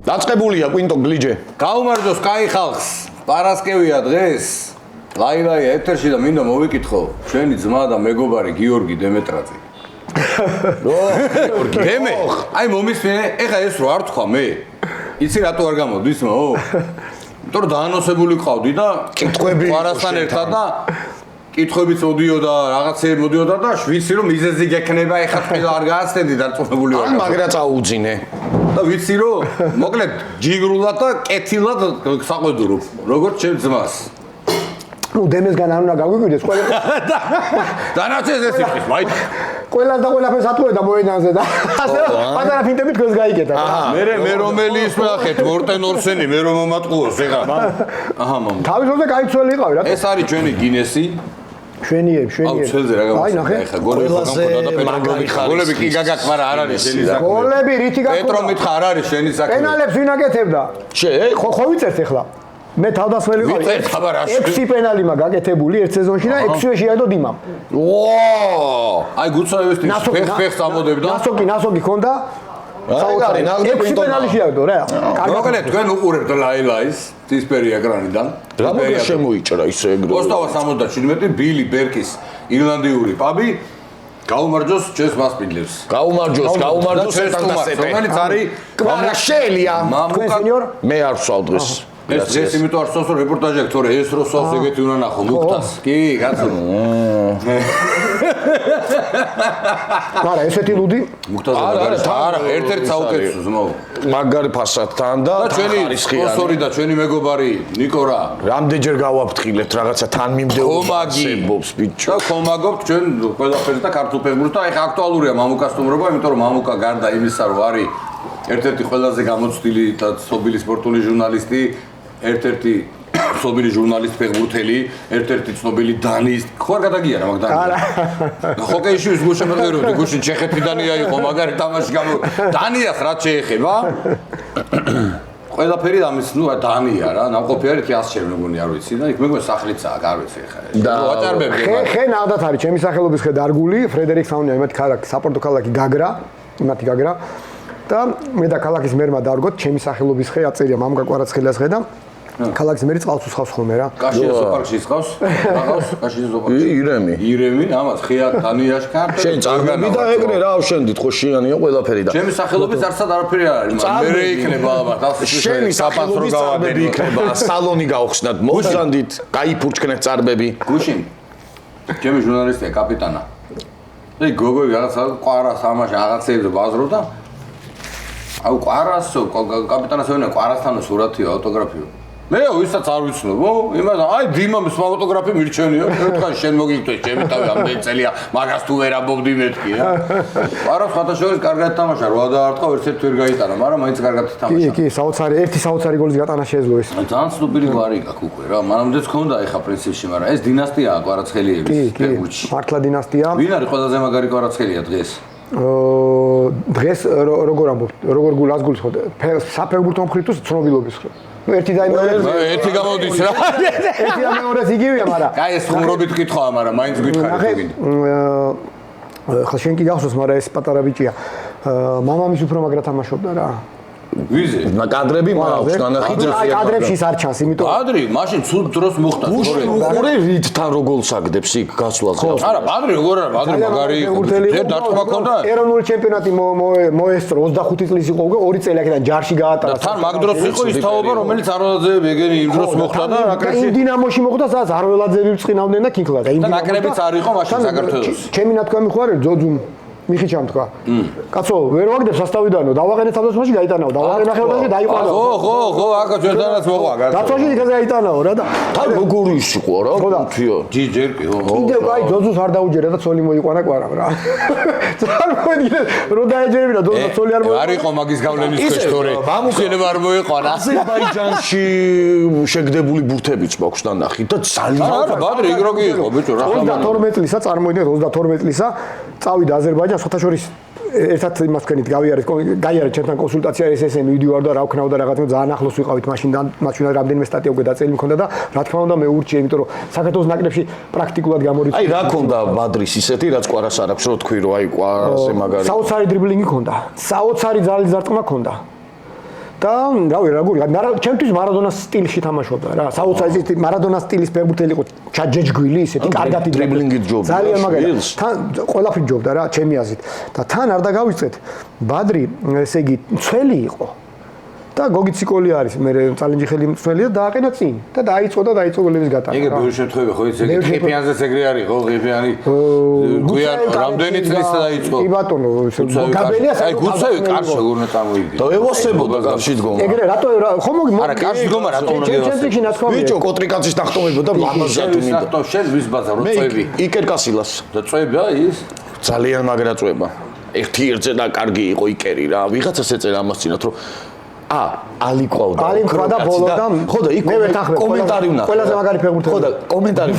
დაწყებულია კვინტო გლიჯე. გაუმარჯოს კაი ხალხს. პარასკევია დღეს. ლაილაია ეთერში და მინდა მოვიკითხო ჩვენი ძმა და მეგობარი გიორგი დემეტრაძე. გიორგი დემე. აი მომისმენე, ეხა ეს რო არ თქვა მე. იცი რატო არ გამოდი ისმო? იმიტომ რომ დაანონსებული ყავდი და კითხვები პარასთან ერთად და კითხვებიც მოდიოდა, რაღაცები მოდიოდა და ვიცი რომ მიზეზი გექნება, ეხა თქვენ არ გააცდენდი დარწმუნებული ვარ. მაგრა წაუძინე. და ვიცი რომ მოკლედ ჯიგრულად და კეთილად საყვედურობ, როგორც ჩემ ძმას. ნუ დემესგან არ უნდა გაგვიკვირდეს ყველა. დანარჩენს ეს იყვის, მაით. ყველას და ყველაფერს ატყუე და მოენანზე და ასე პატარა ფინტები თქვენს გაიგეთ. მე რომელი ის ნახეთ, მორტენ ორსენი, მე რომ მომატყუოს ეხა. აჰა მომ. თავის როზე გაიცველი იყავი რა. ეს არის ჩვენი გინესი. შვენიები. აუ ცელზე რა გამოსა ეხა გოლები გამქონდა და პენალები ხარ. გოლები კი გაგაკ, მაგრამ არ არის შენი საქმე. გოლები რითი გაქონდა? პეტრო მითხა არ არის შენი საქმე. პენალებს ვინ აკეთებდა? ხო ვიცერთ ეხლა. მე თავდასხმელი ვიყავი. 6 პენალი მაგ გაკეთებული ერთ სეზონში და 6-ე შეადო დიმამ. აი გუცაევეს ფეხს წამოდებდა. ნასოგი ქონდა. საოცარი ნაღდი კვინტო. 6 პენალი შეადო რა. მოკლედ თქვენ უყურებთ ლაილაის ცისფერი ეკრანიდან. რამოდენ შემოიჭრა ისე ეგრე. ოსტავა 77 ბილი ბერკის ირლანდიური პაბი გაუმარჯოს ჩვენს მასპინძლებს. გაუმარჯოს ეთანასეპე. რომელიც არის კვარაშელია. სენიორ მე არ ვსვავ დღეს. ეს დღეს იმიტომ არ სწავს რეპორტაჟი აქვს, თორე ეს რო სწავს ეგეთი უნდა ნახო მუქტას. კი, კაცო. არა, ესეთი ლუდი მუქტაზე არა, ერთ-ერთ საუკეთესო ზმო. მაგარი ფასადთან და ჩვენი სპონსორი და ჩვენი მეგობარი ნიკორა. რამდენჯერ გავაფრთხილეთ რაღაცა თან მიმდეობებს ბიჭო. და ხომაგობთ ჩვენ ყველაფერს და ქართულ ფეხბურთს და ეხა აქტუალურია მამუკას სტუმრობა, იმიტომ რომ მამუკა გარდა იმისა, რომ არის ერთ-ერთი ყველაზე გამოცდილი და ცნობილი სპორტული ჟურნალისტი, ერთ-ერთი ცნობილი ჟურნალისტი ფეხბურთელი, ერთ-ერთი ცნობილი დანიის, ხო არ გადაგიარა მაგ დანია. არა. ჰოკეიში ის გუშინ მეგეროდი, გუშინ ჩეხეთიდანია იყო, მაგარი თამაში გამო დანიას რაც შეეხება. ყველაფერი ამის, ნუ დანია რა, ნამყოფი არის 100 შენ მეგონი არ ვიცი და იქ მეგონი სახლიცაა, არ ვიცი ხა. ვაჭარბები. ხე ნახდათ არის ჩემი სახელობის ხე დარგული, ფრედერიკ საუნია, იმათი ქალაქი, საპორტო ქალაქი გაგრა, იმათი გაგრა. და მე და ქალაქის მერმა დავდგოთ ჩემი სახელობის ხე აწერია მამუკა კვარაცხელიას ხე და ქალაქის მერი წყალს უსხავს ხოლმე რა. კაშის ზოპარკში სხავს? რაღაც კაშის ზოპარკში. ირემი, ამას ხეა დანიაში ქართული. შენ წარგები და ეგრე რა შენდით ხო შეანია ყველაფერი და. ჩემი სახელობის არცად არაფერი არ არის, მაგრამ მე იქნება ალბათ. შენი სახელობის წარბები იქნება, სალონი გაუხსნათ, მოსანდით, გაიფურჩქნეთ წარბები. გუშინ. ჩემი ჟურნალისტია კაპიტანა. და გოგოი რაღაცა ყვარას ამაში რაღაცეებზე ბაზრობდა. აუ ყვარასო კაპიტანას ვენა ყვარასთანო სურათიო ავტოგრაფიო მე ვისაც არ ვიცნობო იმას აი დიმამის ავტოგრაფი მირჩენიო ერთხელ შენ მოგიგდოს ჩემი თავი ამდენი წელია მაგას თუ ვერ ამბობდი მეთქი რა ყვარას ხათაშორის კარგად თამაშა 8 დაარტყა ერთ-ერთ ვერ გაიტანა მაგრამ მაინც კარგად თამაშა კი საოცარი ერთი საოცარი გოლის გატანა შეეძლო ეს ძალიან ცნობილი გვარი აქვს უკვე რა მანამდეც ქონდა ეხა პრინციპში მაგრამ ეს დინასტიაა კვარაცხელიების ფეხბურთში მართლა დინასტია ვინ არის ყველაზე მაგარი კვარაცხელია დღეს დღეს როგორ ამბობ როგორ გულას გულს ხო საფეხბურთო მხრივ თუ ცნობილობის მხრივ ნუ ერთი და ერთი გამოდის რა ერთი და მეორეც იგივეა მაგრამ კაი ეს ხუმრობით კითხვა მაგრამ მაინც გითხარი ხო შენ კი გახსოვს მაგრამ ეს პატარა ბიჭია მამამის უფრო მაგრა თამაშობდა რა ვიზე? კადრები მაქვს დანახი აი კადრებში არ ჩანს, იმიტომ კადრი, მაშინ ცუდ დროს მოხდა. უყურე რითთან როგორ საგდებს იქ გასვლაზე. არა, პადრი როგორ არა, პადრი მაგარი იყო. ჯერ დარტყმა ქონდა. ეროვნული ჩემპიონატი მოესწრო 25 წლის იყო უკვე 2 წელი აქედან ჯარში გაატარა. და თან მაგ დროს იყო ის თაობა, რომელიც არველაძეები ეგენი იმ დროს მოხდა და ნაკრებში. იმ დინამოში მოხდა, სადაც არველაძეები წინავდნენ და კინქლა და იმ დინამოში. და ნაკრებიც არ იყო მაშინ საქართველოს. ჩემი ნათქვამი ხო არის ძოძუმ მიხიჩამ თქვა. კაცო, ვერ ვაგდებ სასტავიდანო, დავაყენე თავდასხმაში გაიტანაო, დავაყენე ახალგაზრდა დაიყვანო. ხო, აკა ჩვენთანაც მოყვა გასა. დაცვაში იქაზე გაიტანაო რა და თან როგორ ისიყო რა? თიო. ჯერ კი, ხო. კიდევ კაი ძოძუს არ დაუჯერა და ცოლი მოიყვანა კვარამ რა. წარმოიდგინე, რო დაეჯერებინა ძოძუს ცოლი არ მოიყვანა. არ იყო მაგის გავლენის ქვეშ თორე. შეიძლება არ მოიყვანა. აზერბაიჯანში შეგდებული ბურთებიც მაქვს ნახი და ძალიან არა, ბადრი იგროგი იყო, ბიჭო, რა ხარ. 32 წლისა წარმოიდგინეთ 32 წლისა წავიდა აზერბაიჯანს შოთაშორის ერთად იმას ვქენით გაიარეთ ჩემთან კონსულტაცია SSM მივდივარ და რა ვქნავ და რაღაცა ძალიან ახლოს ვიყავით მაშინდან მაშინ რამდენიმე სტატია უკვე დაწელი მქონდა და რა თქმა უნდა მე ურჩიე იმიტომ რომ საქართველოს ნაკრებში პრაქტიკულად გამორიცხული აი რა ქონდა ბადრის ისეთი რაც კვარას არ აქვს რო თქვი რომ აი კვარაზე მაგარი საოცარი დრიბლინგი ქონდა საოცარი ძალის ზარტყმა ქონდა და რავი როგორ ჩემთვის მარადონას სტილში თამაშობდა რა საოცარი მარადონას სტილის ფეხბურთელი იყო ჩაჯეჯგვილი ისეთი კარგად დრიბლინგით ჯობდა ძალიან მაგარი თან ყველაფრით ჯობდა რა ჩემი აზრით და თან არ დაგავიწყეთ ბადრი ესე იგი მცველი იყო და გოგი ციკოლი არის მე წალენჯი ხელი მცველია დააყენა წინ და დაიწყო გოლების გატანა ეგ ბევრი შემთხვევები ხო იცი ეგ ხიფიანზეც ეგრე არის ხო ხიფიანი გვიან რამდენი წლის დაიწყო კი ბატონო გაბელია აი გუცევი კარში გურნა წამოიდგე და ევოსებოდა კარში დგომა ეგრე რატო ხო მოგი არა კარში დგომა რატო უნდა გევასებო ბიჭო კოტრიკაცის ნახტომებოდა მამაზათი მინდა ნახტო შენ ვის ბაზარ რო წვევი იკერ კასილას და წვევია ის ძალიან მაგრა წვება ერთი ერთზე და კარგი იყო იკერი რა ვიღაცას ეწერა ამას წინათ რომ ალიკვავდა ალიკვა და ბოლო და ხო და იქ კომენტარი ვნახე ყველაზე მაგარი ფეხბურთელი ხო და კომენტარი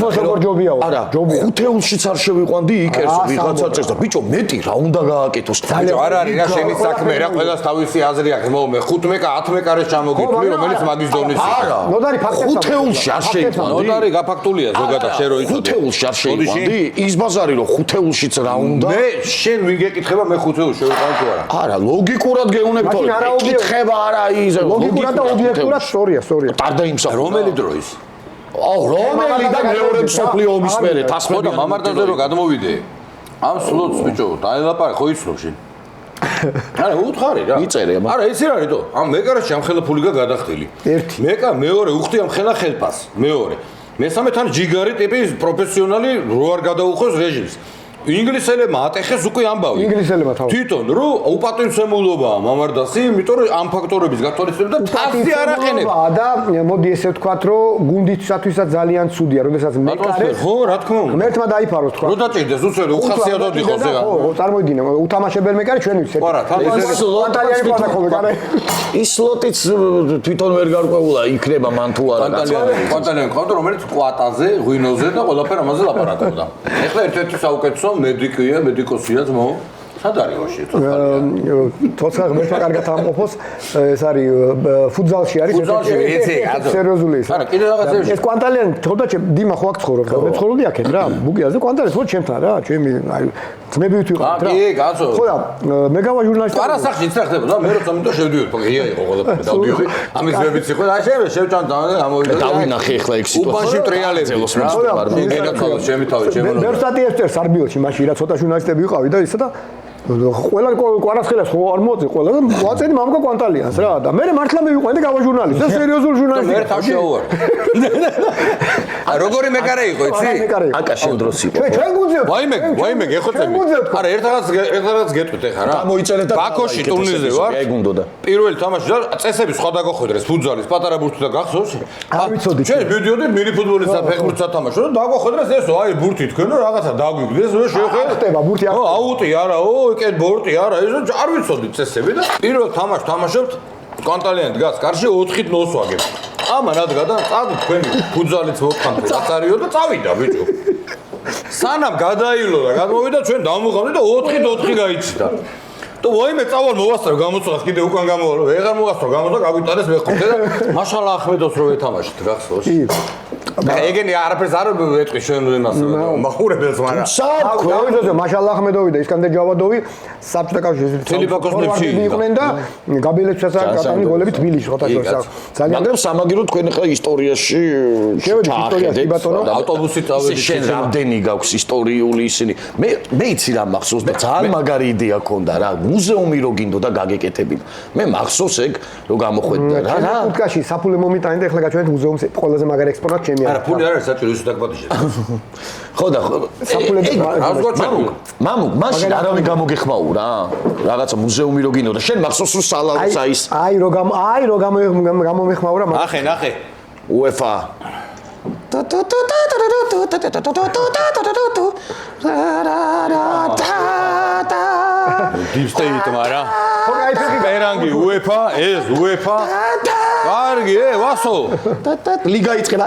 ჯობიაო არა ხუთეულშიც არ შევიყვანდი იკერს ვიღაცა წერს და ბიჭო მეტი რა უნდა გააკეთოს ბიჭო არ არის რა შენი საქმე რა ყველას თავისი აზრი აქვს მოუმე 5 მეკა 10 მეკარეს ჩამოგიფლი რომელიც მაგის დონის არა ნოდარი ფაქტია ხუთეულში არ შევიყვანდი ნოდარი გაფაქტულია ზოგადად შენ რო იცოდი ხუთეულში არ შევიყვანდი ის ბაზარი რომ ხუთეულშიც რა უნდა მე შენ ვინ გეკითხება მე ხუთეულში შევიყვანდი თუ არა არა ლოგიკურად გეუნებ თორე კითხება არა ის ლოგიკურად და ობიექტურად სწორია ტარდა იმსახურა რომელი დრო ის რომელი და მეორე მსოფლიო ომის მერე ხო და თასმები მამარდაზე რო გადმოვიდე ამ სლოტს ბიჭო დაელაპარე ხო იცნობ შენ არა უთხარი რა იწერე არა ეს რა რითო ამ მეკარაში ამ ხელაფულიგა გადახდილი ერთი მეკა მეორე უხდი ამ ხელა ხელფას მეორე მესამე თან ჯიგარი ტიპი პროფესიონალი რო არ გადაუხოს რეჟიმს ინგლისელებმა ატეხეს უკვე ამბავი ინგლისელებმა თავი თვითონ რო უპატენცემულობაა მამარდასი იმიტომ რომ ამ ფაქტორების გათვალისწინებით და თასი არ აყენებ და მოდი ესე ვთქვათ რომ გუნდისათვისაც ძალიან ცუდია როდესაც მეკარე ხო რა თქმა უნდა ღმერთმა დაიფარო თქვა რო დაჭირდეს უცელი უხასიათოდ იყოს ეგ ხო წარმოიდინე უთამაშებელ მეკარე ჩვენ ვიცით არა ანტალიანი ყავდა ხოლმე კάνε ის სლოტიც თვითონ ვერ გარკვეულა იქნება მან თუ არა კანტალიანი ყავდა რომელიც კვატაზე ღვინოზე და ყველაფერ ამაზე ლაპარაკობდა ეხლა ერთ-ერთი საუკეთესო მედიკია მედიკოსია ძმო სად არის ვაში თორსა ღმერთმა კარგად ამყოფოს ეს არის ფუტზალში არის სერიოზული ის არა კიდე რაღაცებში ეს კვანტალიანი თქო დიმა ხო აქ ცხოვრობდა მე ცხოვრობდი აქეთ რა ბუგიაზე კვანტალიანი ხო ჩემთან რა ჩემი აი ძმები ვიყავით რა კი კაცო ხო და მე გავა ჟურნალისტი არა სახში იცრახდებოდა მე როცა მინდა შევდივარ პაგია იყო ყველაფერი დავდივარ ამის ძმებიც იყო და შევჭამ და ამოვიდა დავინახე ეხლა ეგ სიტუაცია უბანში ტრიალები გენაცვალოს ჩემი თავი ჩემი მე სტატიებს სარბიელში მაშინ რა ცოტა ჟურნალისტები ვიყავი და ისა და ყველა კვარასხელას ხო არ მოწე ყველა და ვაწედი მამკა კვანტალიანს რა და მე მართლა მივიყვანდი გავა ჟურნალისტი და სერიოზულ ჟურნალისტი მე თავში ავარ როგორი მეკარე იყო იცი აკა შენ დროს იყო ჩვენ გუნდზე ვაიმე გეხოცები არა ერთადაც გეტყვით ეხა რა გამოიწერეთ და ბაქოში ტურნირზე ვარ ეგ უნდოდა პირველი თამაში და წესები სხვა დაგახვედრეს ფუტზალის პატარა ბურთი და გახსოვს არ ვიცოდი ჩვენ მივიდიოდით მინი ფუტბოლის და ფეხბურთს სათამაშო და დაგახვედრეს ესო აი ბურთი თქვენ რომ რაღაცა დაგვიგდეს და შევხედე ხტება ბურთი ო აუტი არა ო ეკენ ბორტი არა ესო არ ვიცოდი წესები და პირველ თამაშს თამაშობთ კანტალიანი დგას კარში 4-ით ნოს ვაგებ ამან ადგა და წადი თქვენი ფუტზალიც მოხანთ რაც არისო და წავიდა ბიჭო სანამ გადაილო და გადმოვიდა ჩვენ დავმოყავდი და 4-ით 4 გაიჩნდა და ვაიმე წავალ მოვასწრო გამოწვას კიდე უკან გამოვალო ვეღარ მოვასწრო გამოწვა გაგვიტანეს მეხუთე და მაშალა ახმედოს რო ეთამაშეთ გახსოვს და ეგენი არაფერს არ ვეტყვი ჩვენ იმას მახურებელს მაგრამ საერთოდ მაშალა ახმედოვი და ისკანდერ ჯავადოვი საბჭოთა კავშირის თელიბაკოსნებში იყვნენ და გაბილეცსაც აკატანი გოლები თბილისში ხოთაშორს ძალიან მაგრამ სამაგირო თქვენ ხა ისტორიაში შევედი ისტორიაში ბატონო ავტობუსით წავედი შენ რამდენი გაქვს ისტორიული ისინი მე იცი რა მახსოვს და ძალიან მაგარი იდეა ქონდა რა მუზეუმი რო გინდოდა გაგეკეთებინა მე მახსოვს ეგ რო გამოხვედდა რა ფუტკაში საფულე მომიტანი და ეხლა გაჩვენეთ მუზეუმს ყველაზე მაგარი ექსპონატი ჩემი არა ფული არ არის საჭირო ის დაგბატიშეთ ხო და საფულე მამუკ მაშინ არავინ გამოგეხმაო რა რაღაცა მუზეუმი რო გინდოდა შენ მახსოვს რომ სალაცა ის აი რო გამომეხმაურა ნახე UEFA დიპსტეიტ მარა პერანგი UEFA ეს UEFA კარგი ვასო ლიგა იწყება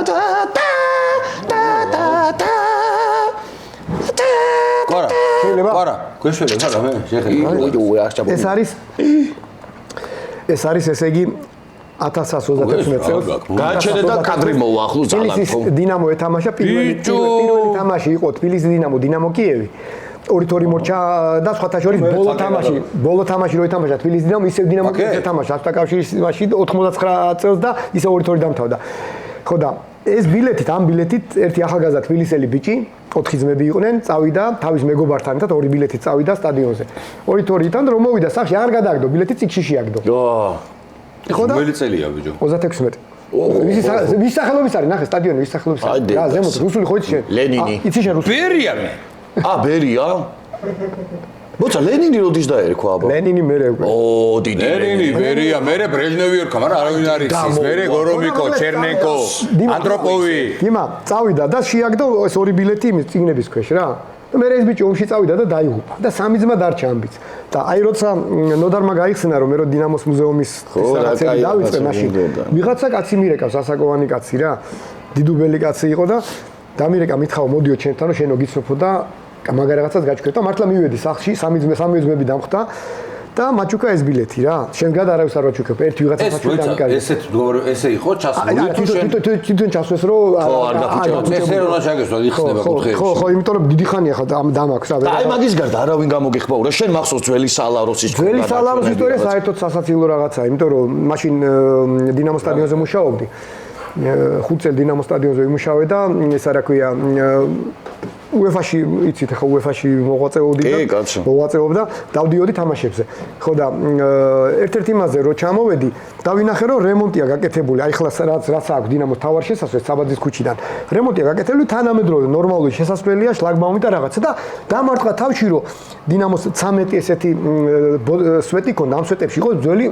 ყარა გვეშველება რა მე შეხება ეს არის ესე იგი 1136 წელს გააჩერე და კადრი მოვა ახლო ძალად თბილისის დინამო ეთამაშა პირველი თამაში იყო თბილისის დინამო კიევი 2-2 მორჩა და სხვათა შორის ბოლო თამაში რო ითამაშა თბილისის დინამო ისევ დინამო ეთამაშა აფთა კავშირის მასში 99 წელს და ისე 2-2 დამთავრდა. ხო და ეს ბილეთით ამ ბილეთით ერთი ახალგაზრდა თბილისელი ბიჭი 4 ძმები იყვნენ, წავიდა თავის მეგობართან ერთად 2 ბილეთით წავიდა სტადიონზე. 2-2-დან რომ მოვიდა სახში არ გადააგდო ბილეთი ციკში შეაგდო. ხო და მელი წელია ბიჭო. 36. ვის სახელობის არის ნახე სტადიონი ვის სახელობის არის? რა ზემოთ რუსული ხო იცი შენ? ლენინი. იცი შენ რუსული? ბერია მე. ბერია? მოცა ლენინი როდის დაერქვა აბა? ლენინი მერე უკვე. დიდი ლენინი, ბერია, მერე ბრეჟნევი ერქვა, მაგრამ არავინ არ იცის. მერე გორომიკო, ჩერნენკო, ანდროპოვი. დიმა, წავიდა და შეაგდო ეს 2 ბილეთი იმის წიგნების ქვეშ რა. და მე ეს ბიჭი ომში წავიდა და დაიღუპა და 3 ძმა დარჩა ამბიც. და აი როცა ნოდარმა გაიხსნა რომ მე რო დინამოს მუზეუმის რაღაცები დავიწყე მაშინ. ვიღაცა კაცი მირეკავს, ასაკოვანი კაცი რა. დიდუბელი კაცი იყო და დამირეკა მითხაო მოდიო ჩემთან რომ შენო გიცნობო და მაგარ რაღაცას გაჩქეთ და მართლა მივედი სახლში 3 ძმები დამხვდა და მაჩუკა ეს ბილეთი რა შენ გად არავის არ ვაჩუქებ ერთი ვიღაცა საჩუქი დამიკარგე ესე იყო ჩასული თვითონ ჩასვეს რომ არ გაფუჭებთ ესე რომ ჩაგესვა იხსნება კუთხეებში ხო იმიტომ რომ დიდი ხანია ხა დამაქვს რა და აი მაგის გარდა არავინ გამოგიხმაურა შენ მახსოვს ძველი სალაროსის ძველი სალაროს ისტორია საერთოდ სასაცილო რაღაცაა იმიტომ რომ მაშინ დინამო სტადიონზე მუშაობდი 5 წელი დინამო სტადიონზე ვიმუშავე და ეს რა ქვია UEFA-ში იცით ხო UEFA-ში მოღვაწეობდი და მოღვაწეობდა დავდიოდი თამაშებზე. ხო და ერთ-ერთ იმაზე რო ჩამოვედი, დავინახე რომ რემონტია გაკეთებული. აი ხლა რაც აქვს დინამოს თავარ შესასვლელს საბაძის ქუჩიდან. რემონტია გაკეთებული თანამედროვე ნორმალური შესასვლელია, შლაგბაუმი და რაღაცა და დამარტყა თავში რომ დინამოს 13 ესეთი სვეტი ქონდა, ამ სვეტებში იყო ძველი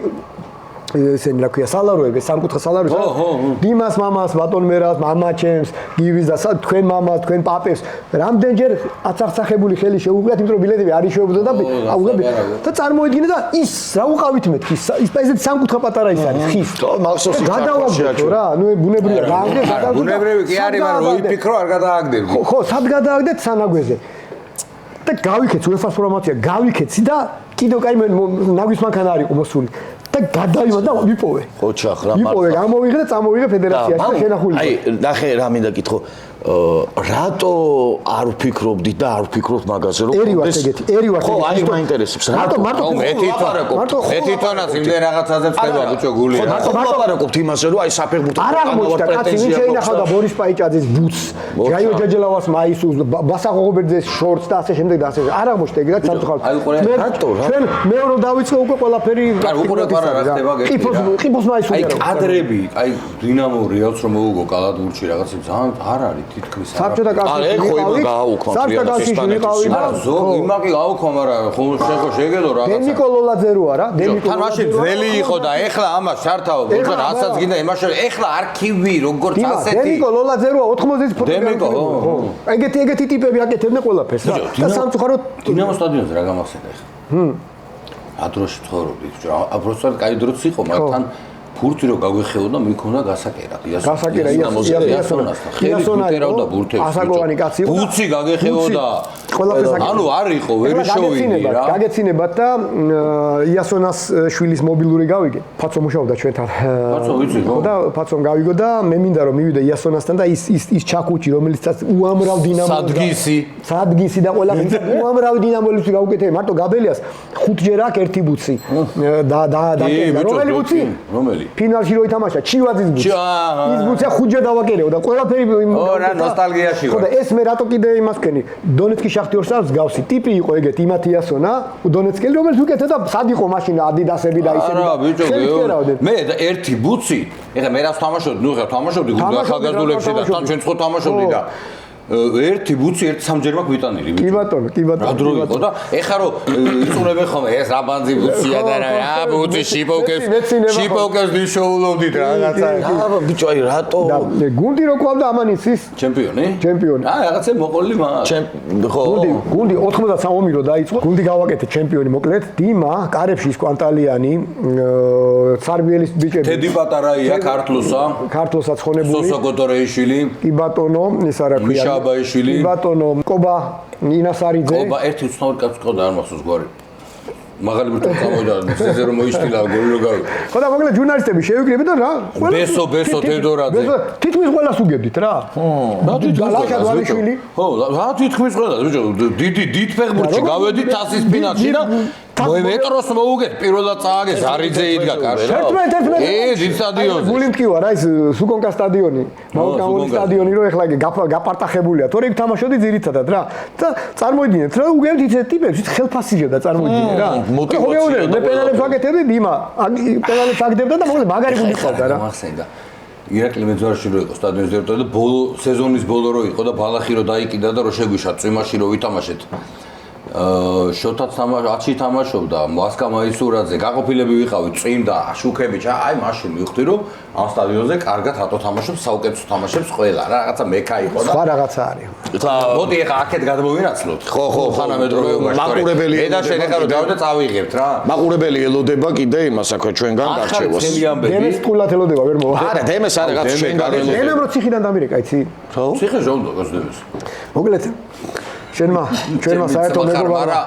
ესენი რა ქვია სალაროები, სამკუთხა სალაროები. დიმას მამას, ბატონ მერას, მამა ჩემს, გივის და თქვენ მამას, თქვენ პაპებს, რამდენჯერ აცახსახებული ხელი შეუღიათ, იმიტომ რომ ბილეთები არ იშოვებოდა და აუღებდი. და წარმოიდგინე და ის რა უყავით მეთქი, ის ესეთი სამკუთხა პატარა ის არის, ხის. მახსოვს ის გადავაგდო რა, ნუ ბუნებრივია, გააგდე, გადავაგდე. ბუნებრივი კი არის, მაგრამ როიფიქრო არ გადააგდებდი. ხო, სად გადააგდეთ სანაგვეზე. და გავიქეც UEFA-ს პრომოცია, გავიქეცი და კიდევ კაი ნაგვის მანქანა არ იყო მოსული. და გადავიმა და ვიპოვე. ხო ჩახ რა მარტო. ვიპოვე, გამოვიღე და წამოვიღე ფედერაციაში და შენახული. აი, ნახე რა მინდა კითხო. რატო არ ვფიქრობდი და არ ვფიქრობთ მაგაზე რომ ერივართ ეგეთი, ერივართ. ხო, აი მაინტერესებს. მარტო მე თვითონაც იმდენ რაღაცაზე წდება ბიჭო გული. ხო, მარტო ვაპარაკობთ იმაზე რომ აი საფეხბურთო არამოჩდა კაცი ვინ შეინახავდა ბორის პაიჭაძის ბუთს, ჯაიო ჯაჯელავას მაისუს, ბასა ღოღობერძეს შორტს და ასე შემდეგ და ასე. არამოჩდა ეგ რაც სამწუხაროდ. ჩვენ მეორე დავიწყე უკვე ყველაფერი. არ უყურებარა რა ხდება გეტყვი. ყიფოს მაისული. აი კადრები, აი დინამო რეალს რომ მოუგო კალათბურთში რაღაცა ძალიან არ არის თითქმის საბჭოთა კავშირში ვიყავით. საბჭოთა კავშირში ვიყავით და იმაკი გაუქვა, მაგრამ ხო შეგედო რაღაცა. დენიკო ლოლაძე რო არა, დენიკო. თან მაშინ ძველი იყო და ეხლა ამას შართავ, თუმცა რასაც გინდა იმაში ეხლა არქივი როგორც ასეთი. დენიკო ლოლაძე როა 80-ის დენიკო, ხო. ეგეთი ტიპები აკეთებდნენ ყველაფერს რა. და სამწუხაროდ დინამო სტადიონზე რა გამახსენდა ეხლა? ადროში ცხოვრობდი, აბსოლუტურად კაი დროც იყო, მაგრამ თან ფურთი რო გაგვეხეოდა, მიქონდა გასაკერა. გასაკერა იასონარავდა ბურთებს. ასაკოვანი კაცი იყო. ბუცი გაგეხეოდა. ანუ არ იყო, ვერ შოვიდი რა. გაგეცინებათ და იასონას შვილის მობილური გავიგე. ფაცო მუშაობდა ჩვენთან. ფაცო ვიცი ხო? და ფაცომ გავიგო და მე მინდა რომ მივიდე იასონასთან და ის ჩაკუჭი რომელიც უამრავ დინამო სადგისი და ყველა უამრავ დინამოელს გავუკეთე. მარტო გაბელიას 5ჯერ აქ ერთი ბუცი. და რომელი ბუცი? რომელი? ფინალში რო ითამაშა ჩივაძის ბუცი. ის ბუცია 5ჯერ დავაკერეო და ყველაფერი რა ნოსტალგიაში ხო და ეს მე რატო კიდე იმას ვქენი დონეცკის შახტიორს აქვს გავსი ტიპი იყო ეგეთი იმათი იასონა დონეცკელი რომელიც უკეთდა სად იყო მაშინ ადიდასები და ისები არა ბიჭო მე ერთი ბუცი ეხლა მე რას თამაშობდი ნუ ხა თამაშობდი გუნდ ახალგაზრდულებში და თან ჩვენც ხო თამაშობდი და ერთი ბუცი ერთ სამჯერ მაქვს ვიტანილი ბიჭო. კი ბატონო. რა დრო იყო და ეხლა რომ იწურებენ ხოლმე ეს რა ბანძი ბუცია და რა ბუცი შიპოვკეს დიშოულობდით რაღაცა. აბა ბიჭო აი რატო გუნდი რო ყავდა ამან იცის? ჩემპიონი? აი რაღაცა მოყოლი მაგ. ხო. გუნდი 93 ომი რო დაიწყო. გუნდი გავაკეთე ჩემპიონი მოკლედ. დიმა, კარებში სკვანტალიანი, სარბიელის ბიჭები. თედი პატარაია ქართლოსა. ქართლოსა ცხონებული. სოსო გოტორეიშვილი. კი ბატონო, ის არა ქვია. ბაიშვილი. ბატონო, კობა, ნინასარიძე. კობა ერთი უცნაური კაცი ყავდა არ მახსოვს გვარი. მაღალი ბურთი წამოვიდა სეზზე რომ მოიშტილა გოლი რო გავიდა ხო და მოკლედ ჟურნალისტები შევიკრიბეთ და რა ბესო თედორაძე თითქმის ყველას უგებდით რა და ლაშა დვალიშვილი ხო რა თითქმის ყველას ბიჭო დიდ ფეხბურთში გავედით თასის ფინალში და მეტროს მოუგეთ პირველად წააგეს არიძე იდგა კარში დიდ სტადიონზე გული მткиვა რა ის სუკონკა სტადიონი მაუკაური სტადიონი რო ეხლა გაპარტახებულია თორე იქ თამაშობდი ძირითადად რა და წარმოიდგინეთ რა უგებდით ისეთ ტიპებს ხელფასიჟებდა წარმოიდგინე რა მე პენალებს ვაკეთებდი დიმა პენალებს აგდებდა და მოკლედ მაგარი გული ყავდა რა მახსენდა ირაკლი მეძვარში რო იყო სტადიონის დირექტორი და ბოლო სეზონის ბოლო რო იყო და ბალახი რო დაიკიდა და რო შეგვიშა წვიმაში რო ვითამაშეთ შოთაც თამაში თამაშობდა მასკა მაისურაძე გაყოფილები ვიყავით წვიმდა შუქები აი მაშინ მივხვდი რომ ამ სტადიონზე კარგად რატო თამაშობს საუკეთესო თამაშებს ყველა რა რაღაცა მექა იყო და სხვა რაღაცა არის მოდი ახლა აქეთ გადმოვინაცლოთ ხო თანამედროვეობაში მაყურებელი მე და შენ ახლა რომ დავიდე წავიღებთ რა მაყურებელი ელოდება კიდე იმას აქ ჩვენგან გარჩევას დემეს თულად ელოდება ვერ მოვა არა დემეს არა რაღაც შეგარელი დემემ რო ციხიდან დამირეკა იცი ციხე ჟონდა გასდემეს მოკლედ ჩვენმა საერთო მეგობარმა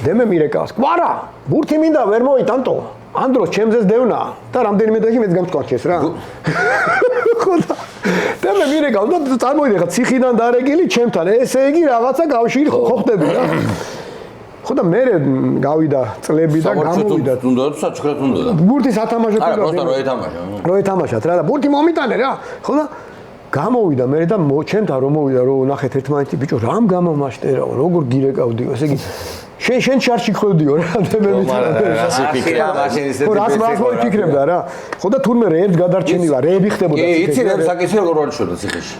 დემე მირეკავს კვარა ბურთი მინდა ვერ მოიტანტო ანდროს ჩემზეს დევნა და რამდენიმე დღეში მეც გამსკვარჩეს რა ხო დემე მირეკავს და წარმოიდგინე ხა ციხიდან დარეკილი ჩემთან ესე იგი რაღაცა კავშირი ხო ხდება რა ხო და მე გავიდა წლები და გამოვიდა თუნდა საჩქრად თუნდა ბურთის ათამაშო არა просто რო ეთამაშა რა და ბურთი მომიტანე რა ხო და გამოვიდა მე და ჩემთან რომ მოვიდა რომ ნახეთ ერთმანეთი ბიჭო რამ გამომაშტერაო როგორ გირეკავდიო ესე იგი შენ შარში ხვევდიო რა მე რას მოიფიქრებდა რა ხო და თურმე რეებს გადარჩენილა რეები ხდებოდა კი იცი რეებს საკეთე როგორ არჩევდა ციხეში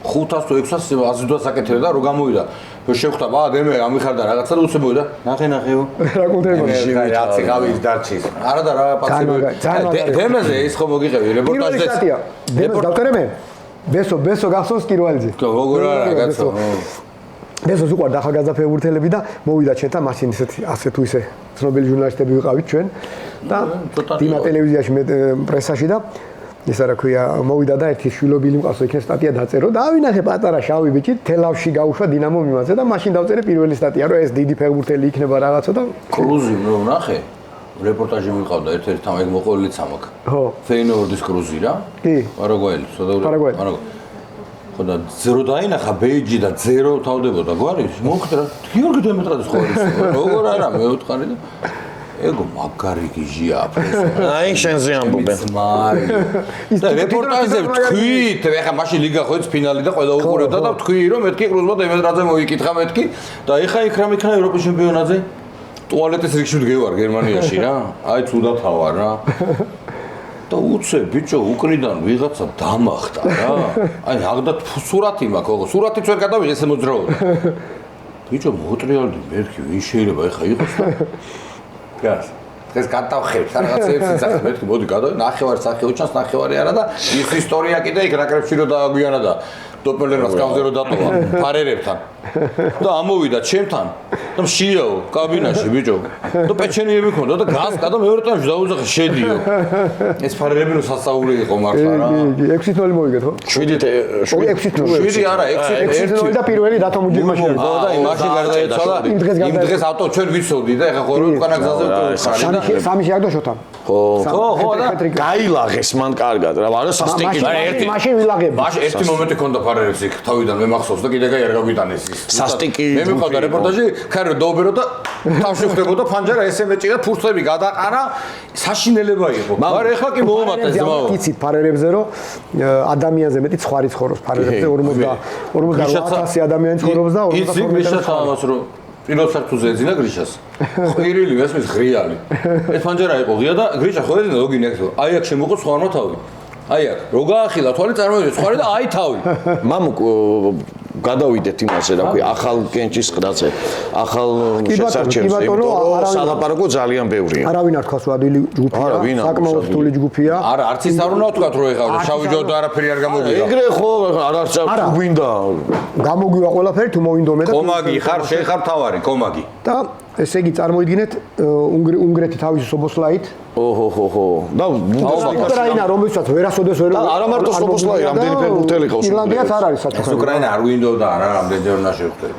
500 თუ 600 აზიდვა საკეთე და რო გამოვიდა შევხვდა ბა დემე ამიხარდა რაღაცა და უცებოიდა ნახეო რა კონტროლი რაცი გავის დარჩის არა და რა პაცები დემეზე ის ხო მოგიყევი რეპორტაჟზე დემეს დავწერე მე ბესო გახსოვს კირვალიძე როგორ არა კაცო ბესოს უყვარდა ახალგაზრდა ფეხბურთელები და მოვიდა ჩვენთან მაშინ ასე თუ ისე ცნობილი ჟურნალისტები ვიყავით ჩვენ და დიმა ტელევიზიაში მე პრესაში და ეს რა ქვია მოვიდა და ერთი შვილობილი მყავს იქნებ სტატია დაწერო და ავინახე პატარა შავი ბიჭი თელავში გაუშვა დინამო მიმაძე და მაშინ დავწერე პირველი სტატია რომ ეს დიდი ფეხბურთელი იქნება რაღაცა და კრუზი რო ნახე რეპორტაჟი მიყავდა ერთ-ერთი თამაში მოყოლიც ამაკ ხო ფეინორდის კრუზი რა კი პარაგვაელი ხო და 0 დაინახა ბეიჯი და 0 თავდებოდა გვარი მოხდა რა გიორგი დემეტრაძის ხორის როგორ არა მე ვთხარი და ეგო მაგარი გიჟია აი შენზე ამბობენ და რეპორტაჟზე ვთქვით ეხა მაშინ ლიგა ხოვიც ფინალი და ყველა უყურებდა და ვთქვი რომ მეთქი კრუზმა დემეტრაძე მოიკითხა მეთქი და ეხა იქ რა მიქნა ევროპის ჩემპიონატზე ტუალეტის რიგში ვდგევარ გერმანიაში რა აი ცუდად ვარ რა და უცე ბიჭო უკრიდან ვიღაცა დამახტა რა აი აღდა სურათი მაქვს სურათიც ვერ გადავიღე ესე მოძრაობდა ბიჭო მოტრიალდი მეთქი ვინ შეიძლება ეხა იყოს და გას ეს გადავხევთ რაღაცებს იცახე მეთქი მოდი გადავი ნახევარი სახეო ჩანს ნახევარი არა და ის ისტორია კიდე იქ რაკრებში რო დააგვიანა და დოპელერას გავზე რო დატოვა ფარერებთან და ამოვიდა ჩემთან და მშიაო კაბინაში ბიჭო და პეჩენიები მქონდა და გასკა და მეორე ტაიმში დაუძახე შედიო ეს ფარერები რო სასაური იყო მართლა რა 6-0 მოვიგეთ ხო 7 არა 6-0 და პირველი დათო მუჯიმაში და იმაში გარდაიცვალა იმ დღეს ავტო ჩვენ ვიცოდი და ეხა ხო რო უკანა გზაზე ვიყავი და სამი შეაგდო შოთან ხო და გაილაღეს მან კარგად რა არა სასტიკი მაშინ ვილაღები მაშინ ერთი მომენტი ქონდა ფარერებს იქ თავიდან მე მახსოვს და კიდე გაიარ გავიტანეს ის სასტიკი მე მიყავდა რეპორტაჟი ქარო დაუბერო და თავში ხდებოდა ფანჯარა ესე მეჭირა ფურცლები გადაყარა საშინელება იყო მაგრამ ეხლა კი მოუმატეს ძმაო იცით ფარერებზე რომ ადამიანზე მეტი ცხარი ცხოვრობს ფარერებზე 48000 ადამიანი ცხოვრობს და 42 რომ პირველ საფრთხეზე ეძინა გრიშას. ყვირილი მესმის ღრიალი. ეს ფანჯარა იყო ღია და გრიშა ხო ეძინა ლოგინი აქ. აი აქ შემოყო სხვამა თავი. აი აქ რო გაახილა თვალი წარმოიდგინე სხვარი და აი თავი. მამუ გადავიდეთ იმაზე რა ქვია ახალ კენჭის ყდაზე. ახალ შესარჩევზე. სალაპარაკო ძალიან ბევრია. არავინ არ თქვას ვადილი ჯგუფია. საკმაოდ რთული ჯგუფია. არა არც ის არ უნდა თქვა რომ ეხლა შავი ჯო და არაფერი არ გამოდიოდა. ეგრე ხო არ არც გვინდა. გამოგვივა ყველაფერი თუ მოვინდომე და კომაგი ხარ შენ ხარ თავარი კომაგი. და ესე იგი წარმოიდგინეთ უნგრეთი თავისი სობოსლაით ოჰო და უკრაინა რომელსაც ვერასოდეს ვერ არა მარტო სობოსლაი რამდენი ფეხბურთელი ყავს ირლანდიაც არ არის საერთოდ უკრაინა არ გვინდოდა რა რამდენჯერ უნდა შევხვდეთ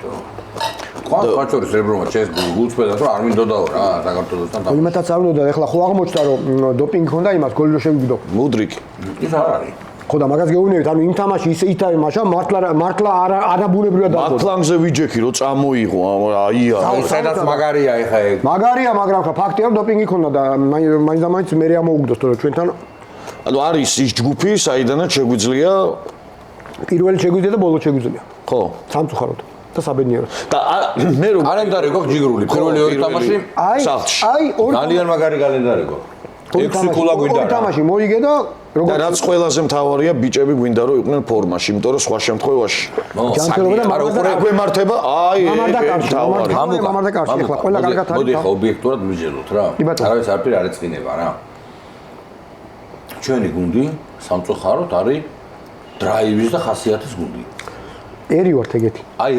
თქვა ხაჭორის რებრომა ჩეს გულწრფელად რომ არ მინდოდაო რა საქართველოსთან და იმათაც არ უნდა ეხლა ხო აღმოჩნდა რომ დოპინგი ჰქონდა იმას გოლი რო შევიგდო მუდრიკი ის არ არის ხო და მაგას გეუბნებით ანუ იმ თამაში ისე ითამაშა მართლა არაბუნებრივად დაგო მაქლანზე ვიჯექი რო წამოიღო აია სადაც მაგარია ეხა ეგ მაგარია მაგრამ ხა ფაქტია რომ დოპინგი ჰქონდა და მაინც და მაინც მე ამოუგდოს თორე ჩვენთან ანუ არის ის ჯგუფი საიდანაც შეგვიძლია პირველი შეგვიძლია და ბოლო შეგვიძლია ხო სამწუხაროდ და საბედნიეროდ და მე რო კალენდარი გვაქვს ჯიგრული პირველი ორი თამაში სახლში აი ძალიან მაგარი კალენდარი გვაქვს 6 ქულა გვინდა ორი თამაში მოიგე და და რაც ყველაზე მთავარია ბიჭები გვინდა რომ იყვნენ ფორმაში იმიტომ რომ სხვა შემთხვევაში ჯანმრთელობა და გვემართება აი მამარდა კარში ეხლა ყველა კარგად არის მოდი ხა ობიექტურად მიჯეროთ რა არავის არაფერი არ ეწყინება რა ჩვენი გუნდი სამწუხაროდ არის დრაივის და ხასიათის გუნდი ერი ვართ ეგეთი აი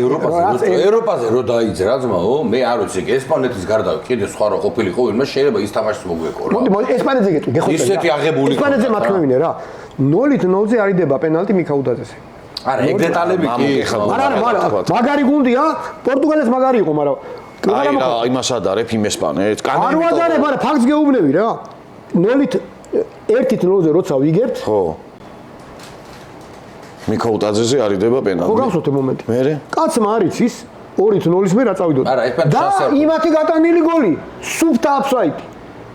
ევროპაზე რო დაიძრა ძმაო მე არ ვიცი ესპანეთის გარდა კიდე სხვა რო ყოფილიყო ვინმე შეიძლება ის თამაშს მოგვეკო რა მოდი ესპანეთზე გეტყვი გეხოთ ისეთი აღებული ესპანეთზე მათქმევინე რა 0-0-ზე არიდება პენალტი მიქაუდაძეს არა ეგ დეტალები კი არა მაგარი გუნდია პორტუგალეს მაგარი იყო მაგრამ აი რა იმას ადარებ იმ ესპანეთს არ ვადარებ არა ფაქტს გეუბნები რა 1-0-ზე როცა ვიგებთ ხო მიქაუტაძეზე არიდება პენალტი. ხო გავსვათ მომენტი. მერე? კაცმა არ იცის 2-0-ის მე რა წავიდოდ. არა, ეს პენალტი და იმათი გატანილი გოლი. სუფთა აფსაიდი.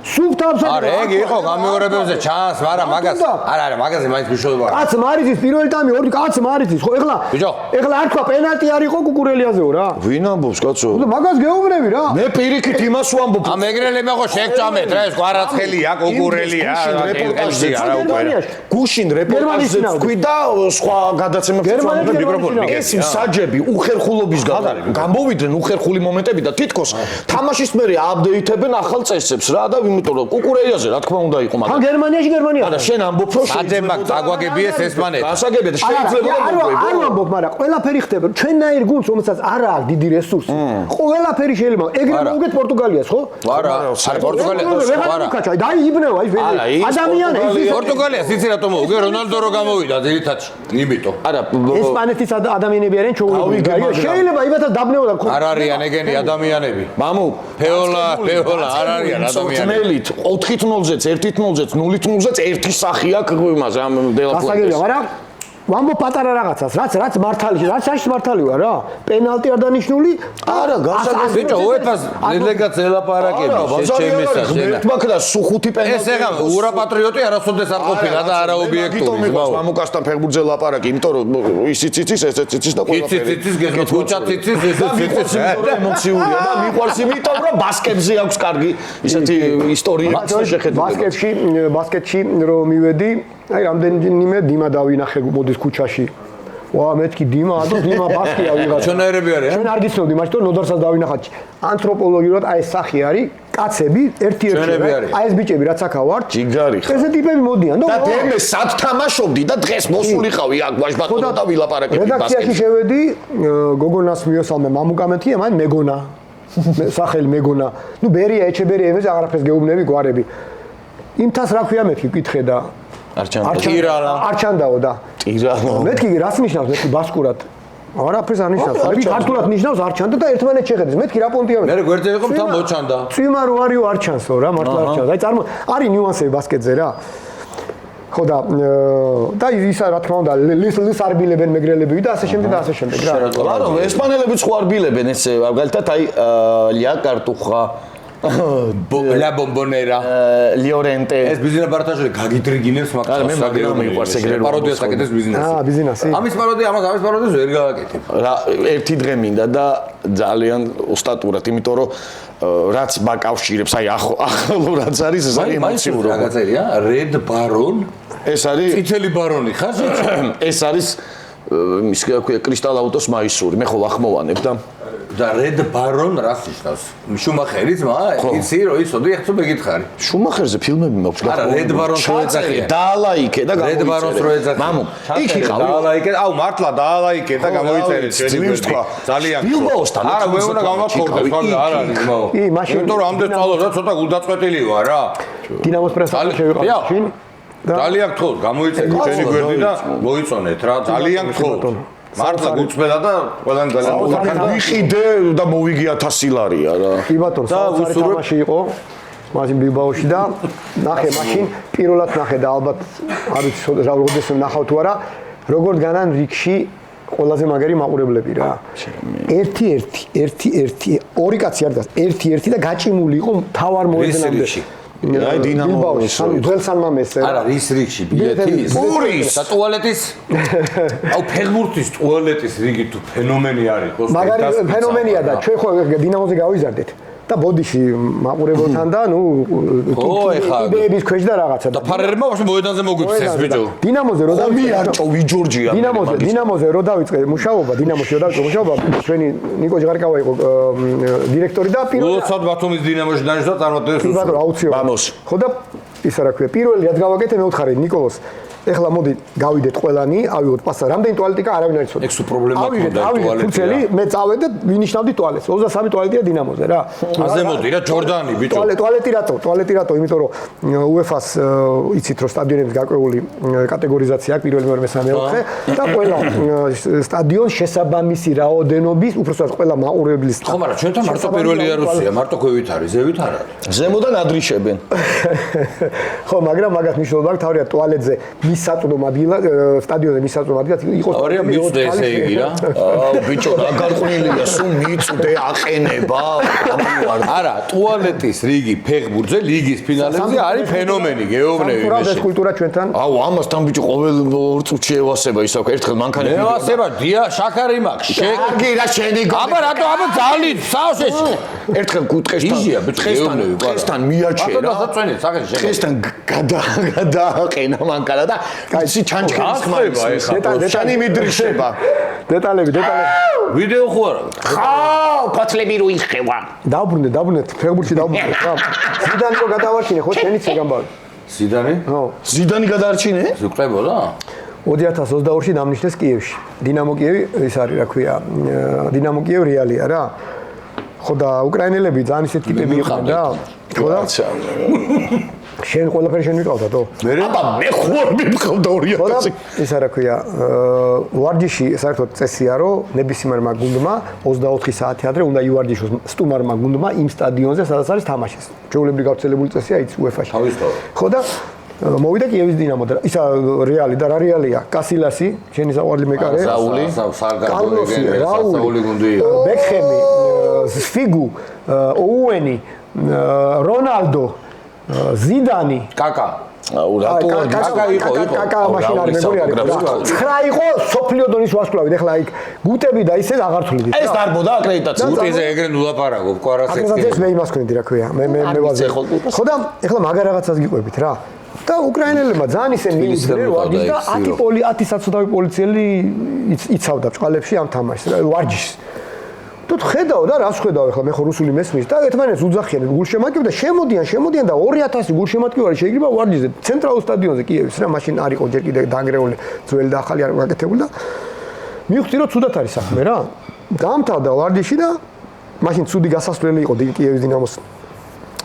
სუფთა აფსაიდი. არა, ეგ იყო გამეორებებზე ჩანს, მაგრამ მაგას არა, მაგაზე მაინც მნიშვნელობა არა. კაცმა არ იცის პირველი ტამი ორი კაცმა არ იცის. ხო, ეხლა არ თქვა პენალტი არ იყო კუკურელიაზეო რა. ვინ ამბობს კაცო? მაგას გეუბნები რა. მე პირიქით იმას ვამბობ. ამ ეგრელებმა ხო შეგჭამეთ რა ეს კვარაცხელია, კუკურელია, რა უკვე. გუშინ რეპორტაჟზე თქვი და სხვა გადაცემებში მიკროფონი. ეს მსაჯები უხერხულობის გამოვიდნენ უხერხული მომენტები და თითქოს თამაშის მერე აპდეითებენ ახალ წესებს რა და იმიტომ რომ კუკურელიაზე რა თქმა უნდა იყო მაგრამ გერმანიაში არა შენ ამბობ რომ საძებმა დაგვაგებიეს ესპანეთს გასაგებია შეიძლება არ ვამბობ მაგრამ ყველაფერი ხდება ჩვენნაირ გუნდს რომელსაც არ აქვს დიდი რესურსი ყველაფერი შეიძლება ეგრე მოვუგეთ პორტუგალიას ხო არა პორტუგალიას არა დაიბნევა ის ადამიანები პორტუგალიას იცი რატომ მოვუგე რონალდო რო გამოვიდა ძირითადში იმიტომ არა ესპანეთის ადამიანები არიან ჩაულებრივი შეიძლება იმათაც დაბნეოდა არ არიან ეგენი ადამიანები მამუ ფეოლა არ არიან ადამიანები 4-0-ზეც 1-0-ზეც 0-0-ზეც ერთი სახი აქვს იმას ამ დელაფუენტეს. გასაგებია, მაგრამ ვამბობ პატარა რაღაცას, რაც მართალი, რაც არის მართალი ვარ რა. პენალტი არ დანიშნული? არა, გასაგებია. ბიჭო, უეფას დელეგატს ელაპარაკები, შეჩემისა შენა. მაგდა სუხუთი პენალტი. ეს ეხა ურაპატრიოტი არასოდეს არ ყოფილა და არა ობიექტური. მამუკასთან ფეხბურთზე ლაპარაკი, იმიტომ რომ ისიც იცის, ესეც იცის და ყველაფერი. იცის, გესმის, გუჩაც იცის, ესეც იცის. ემოციურია და მიყვარს იმიტომ რომ ბასკეტზე აქვს კარგი ისეთი ისტორია შეხედულება. ბასკეტში რომ მივედი აი რამდენიმე დიმა დავინახე მოდის ქუჩაში. ვა მეთქი დიმა ბასკია ვიღაცა. ჩვენერები არიან. ჩვენ არ გიცნობდი მაშინ რომ ნოდარსაც დავინახა. ანთროპოლოგიურად აი ეს სახი არის, კაცები ერთ-ერთი. აი ეს ბიჭები რაც აქა ვართ. ჯიგარი ხარ. ესე ტიპები მოდიან და დემე სად თამაშობდი და დღეს მოსულიყავი აქ ვაჟბატონო და ვილაპარაკები ბასკეტში. რედაქციაში შევედი, გოგონას მიესალმე მამუკამეთია, მან მეგონა. სახელი მეგონა. ნუ ბერია ეჩებერია იმაზე აღარაფერს გეუბნები გვარები. იმთას რა ქვია მეთქი კითხე და არჩანდაო და ტირანო მეთქი რას ნიშნავს მეთქი ბასკურად არაფერს არ ნიშნავს მე ქართულად ნიშნავს არჩანდა და ერთმანეთს შეხედეს მეთქი რა პონტია მე გვერდზე იყო თან მოჩანდა წვიმა რო არისო არჩანსო რა მართლა არჩანს აი არის ნიუანსები ბასკეტზე რა ხო და ისა რა თქმა უნდა ლის არბილებენ მეგრელები და ასე შემდეგ და ასე შემდეგ რა რა ესპანელებიც ხო არბილებენ ესე მაგალითად აი ლია კარტუხა ლა ბომბონერა ლიორენტე ეს ბიზნეს პარტაჟი გაგიტრიგინებს მაგას მე მაგრამ მიყვარს ეგრე პაროდიას აკეთებს ბიზნესში ბიზნესი ამის პაროდიას ვერ გააკეთებ რა ერთი დღე მინდა და ძალიან ოსტატურად იმიტომ რომ რაც მაკავშირებს აი ახალ რაც არის ეს არის ემოციური რა გაწერია Red Baron ეს არის წითელი ბარონი ხარ ეს არის ის ქვია კრისტალ აუტოს მაისური მე ხო ვახმოვანებ და Red Baron რას ნიშნავს? შუმახერი ძმა? იცი რომ იცოდი ახლა მეკითხარი. შუმახერზე ფილმები მაქვს გახსოვს? არა, Red Baron-ს რო ეძახიან. დაალაიქე და Red Baron-ს რო ეძახიან. მამუ, იქ იყავი. დაალაიქე, აუ მართლა დაალაიქე და გამოიწერეთ შენი თქვა. ძალიან. ბილბაოსთან. არა, მე უნდა გამოვაქორდეს, მაგრამ არ არის მაო. იმიტომ რომ ამდენ წვალოს და ცოტა გულდაწყვეტილი ვარ რა. დინამოს პრესაში შევიყავ შინ. ძალიან გთხოვთ, გამოიწერეთ შენი გვერდი და მოიწონეთ რა. ძალიან გთხოვთ. მართლა გუწმედა და ყველანი ძალიან ვიყიდე და მოვიგი 1000 ლარია რა. კი ბატონო, საოცარი თამაში იყო მაშინ ბილბაოში და ნახე მაშინ პირველად ნახე და ალბათ არ ვიცი რა როდესაც ნახავ თუ არა როგორ დგანან რიგში ყველაზე მაგარი მაყურებლები რა. ერთი ორი კაცი არ დგას ერთი და გაჭიმული იყო თავარ მოედნამდე. აი დინამოს ძველსანმა მესე. არა, რის რიგში ბილეთის? პურის და ტუალეტის? აუ ფეხბურთის ტუალეტის რიგი თუ ფენომენი არის ხო? მაგარი ფენომენია და ჩვენ ხო დინამოზე გავიზარდეთ. და ბოდიში მაყურებელთან და ნუ იდეების ქვეშ და რაღაცა და ფარერმა ვაშ მოედანზე მოგვიფსეს ბიჭო. დინამოზე რო დავიწყე ვიჯორჯია. დინამოზე რო დავიწყე მუშაობა, დინამოში რო დავიწყე მუშაობა, ჩვენი ნიკო ჟღარკავა იყო დირექტორი და პირველი უცად ბათუმის დინამოში დანიშნა წარმატებას. კი ბატონო, აუცილებლად. ხო და ისა რა ქვია, პირველი რაც გავაკეთე მე ვთხარი ნიკოლოს ეხლა მოდი გავიდეთ ყველანი, ავიღოთ პასა. რამდენი ტუალეტი კა არავინ არ იცოდა. ექსუ პრობლემა ქონდა ტუალეტი. ფუცელი, მე წავედე და ვინიშნავდი ტუალეტს. 23 ტუალეტია დინამოზე რა. აზე მოდი რა ჯორდანი ბიჭო. ტუალეტი რატო? იმიტომ რომ UEFA-ს იცით რომ სტადიონების გაკვეული კატეგორიზაცია აქვს პირველი, მეორე, მესამე, მეოთხე და ყველა სტადიონს შესაბამისი რაოდენობის, უბრალოდ ყველა მაყურებლის. ხო, მაგრამ ჩვენთან მარტო პირველი არუსია, მარტო ქვევით არის, ზევით არ არის. ზემოდან ადრიშებენ. ხო, მაგრამ მაგას მნიშვნელობა აქვს თავია ტუალეტზე მისაწვდომ ადგილად, სტადიონზე მისაწვდომ ადგილად იყოს. ორია მიწვდე ესე იგი რა. აუ ბიჭო, რა გარყვნილია, სულ მიწვდე აყენება. არა, ტუალეტის რიგი ფეხბურთზე ლიგის ფინალებზე არის ფენომენი, გეუბნები მე. ეს კულტურა ჩვენთან. აუ ამასთან ბიჭო ყოველ ორ წუთში ევასება ისე ერთხელ მანქანა ევასება დია შაქარი მაქვს. კარგი რა შენი აბა რატო აბა ძალით სავსეში. ერთხელ კუთხესთან მიაჩერა. ბატონო საწვენით სახელი შენ. კუთხესთან გადააყენა მანქანა და იცი ჩანჩქერის ხმარება ეხა. შენი მიდრიშება. დეტალები. ვიდეო ხო არა? ხაო, ფათლები რო იხევა. დაბრუნდეთ, ფეხბურთში დაბრუნდეთ რა. ზიდანი რო გადავარჩინე, ხო შენიც ეგამბავი. ზიდანი? ხო. ზიდანი გადაარჩინე? ზუყებოდა? 2022-ში დამნიშნეს კიევში. დინამო კიევი ის არის, რა ქვია, დინამო კიევი რეალია რა. ხო და უკრაინელები ძალიან ისეთ ტიპები იყვნენ რა. ხო და შენ ყველაფერი შენ ვიყავდათო? აბა მე ხوار მიყავდა 2000. ისა რა ქვია, ვარჯიში საერთოდ წესია რომ ნებისმიერმა გუნდმა 24 საათი ადრე უნდა ივარჯიშოს სტუმარმა გუნდმა იმ სტადიონზე, სადაც არის თამაშის. ჩვეულებრივი გავრცელებული წესია იცი UEFA-ში. ხო და მოვიდა კიევის დინამო და ისა რეალი და რა რეალია? კასილასი, შენი საყვარელი მეკარე, რაული, რაული გუნდი, ბეკჰემი, სფიგუ, ოუენი, რონალდო, ზიდანი, კაკა. აუ რატო კაკა იყო. კაკა მაშინ არის მეგორი არის. 9 იყო სოფლიო დონის ვარსკვლავი. ეხლა იქ გუტები და ისე აღარ თვლიდით. ეს დარბოდა აკრედიტაცია. გუტეზე ეგრე ნულაპარაკობ, კვარასექს. აკრედიტაციას მე იმას ქვენდი რა ქვია. მე ვაზე. ხო და ეხლა მაგარ რაღაცას გიყვებით რა. და უკრაინელებმა ძალიან ისე მიიწვიეს ვარჯიშს და 10 საცოდავი პოლიციელი იცავდა ბჭყალებში ამ თამაშს ვარჯიშს. თუ ხედავ და რას ხედავ ახლა მე ხო რუსული მესმის და ერთმანეთს უძახიან გულშემატკივარი და შემოდიან და 2000 გულშემატკივარი შეიძლება ვარჯიშზე ცენტრალურ სტადიონზე კიევის რა მაშინ არ იყო ჯერ კიდე დანგრეული ძველი და ახალი არ გაკეთებული და მივხვდი რომ ცუდად არის საქმე რა დაამთავრდა ვარჯიში და მაშინ ცუდი გასასვლელი იყო კიევის დინამოს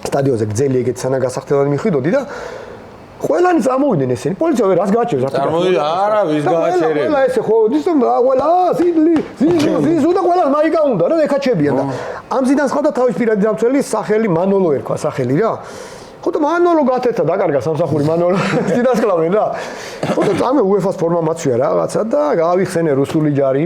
სტადიონზე გძელი ეგეთ სანამ გასახდელად მიხვიდოდი და ყველანი წამოვიდნენ ესენი. პოლიცია რას გააჩერებს? წარმოვიდა, არა, ვის გააჩერებს? ყველა ესე ხო, ისე ყველა ზიზუ და ყველა მაიკა უნდა რა ეკაჩებიან და ამ ზიდან სხვა და თავის პირადი დამცველი სახელი მანოლო ერქვა სახელი რა. ხო და მანოლო გათეთა დაკარგა სამსახური მანოლო ძინასკლავენ რა. ხო და წამე UEFA-ს ფორმა მაცვია რაღაცა და გავიხსენე რუსული ჯარი.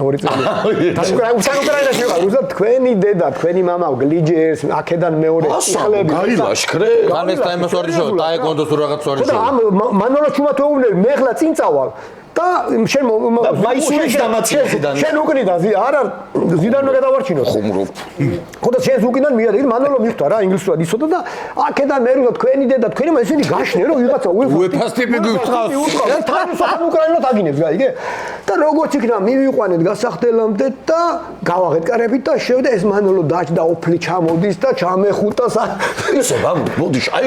ორი წელი. უკრაინაში ვიყავ, რუსად თქვენი დედა, თქვენი мама გლიჯერს, აქედან მეორე იხლები. გაილაშქრე. განეს ტაიმას ვარჯიშო, ტაეკონდოს თუ რაღაც ვარჯიშო. და ამ მანოლო ჩუმათოუნები მე ხლა წინ წავალ. და შენ მაისურის დამაცია ზიდანი. შენ უკნიდან არა ზიდანო გადავარჩინო. ხუმრობ. ხო და შენ უკნიდან მიადი, მანოლო მიხვდა რა ინგლისურად იცოდა და აქედან მე რო თქვენი დედა, თქვენი მამა ისინი გაშნე რომ ვიღაცა UEFA-ს ტიპი გიუწყავს. თან სოფან უკრაინულად აგინებს გაიგე? და როგორც იქნა მივიყვანეთ გასახდელამდე და გავაღეთ კარებით და შევდა ეს მანოლო დაჭდა ოფლი ჩამოდის და ჩამეხუტა ისე მოდიშ აი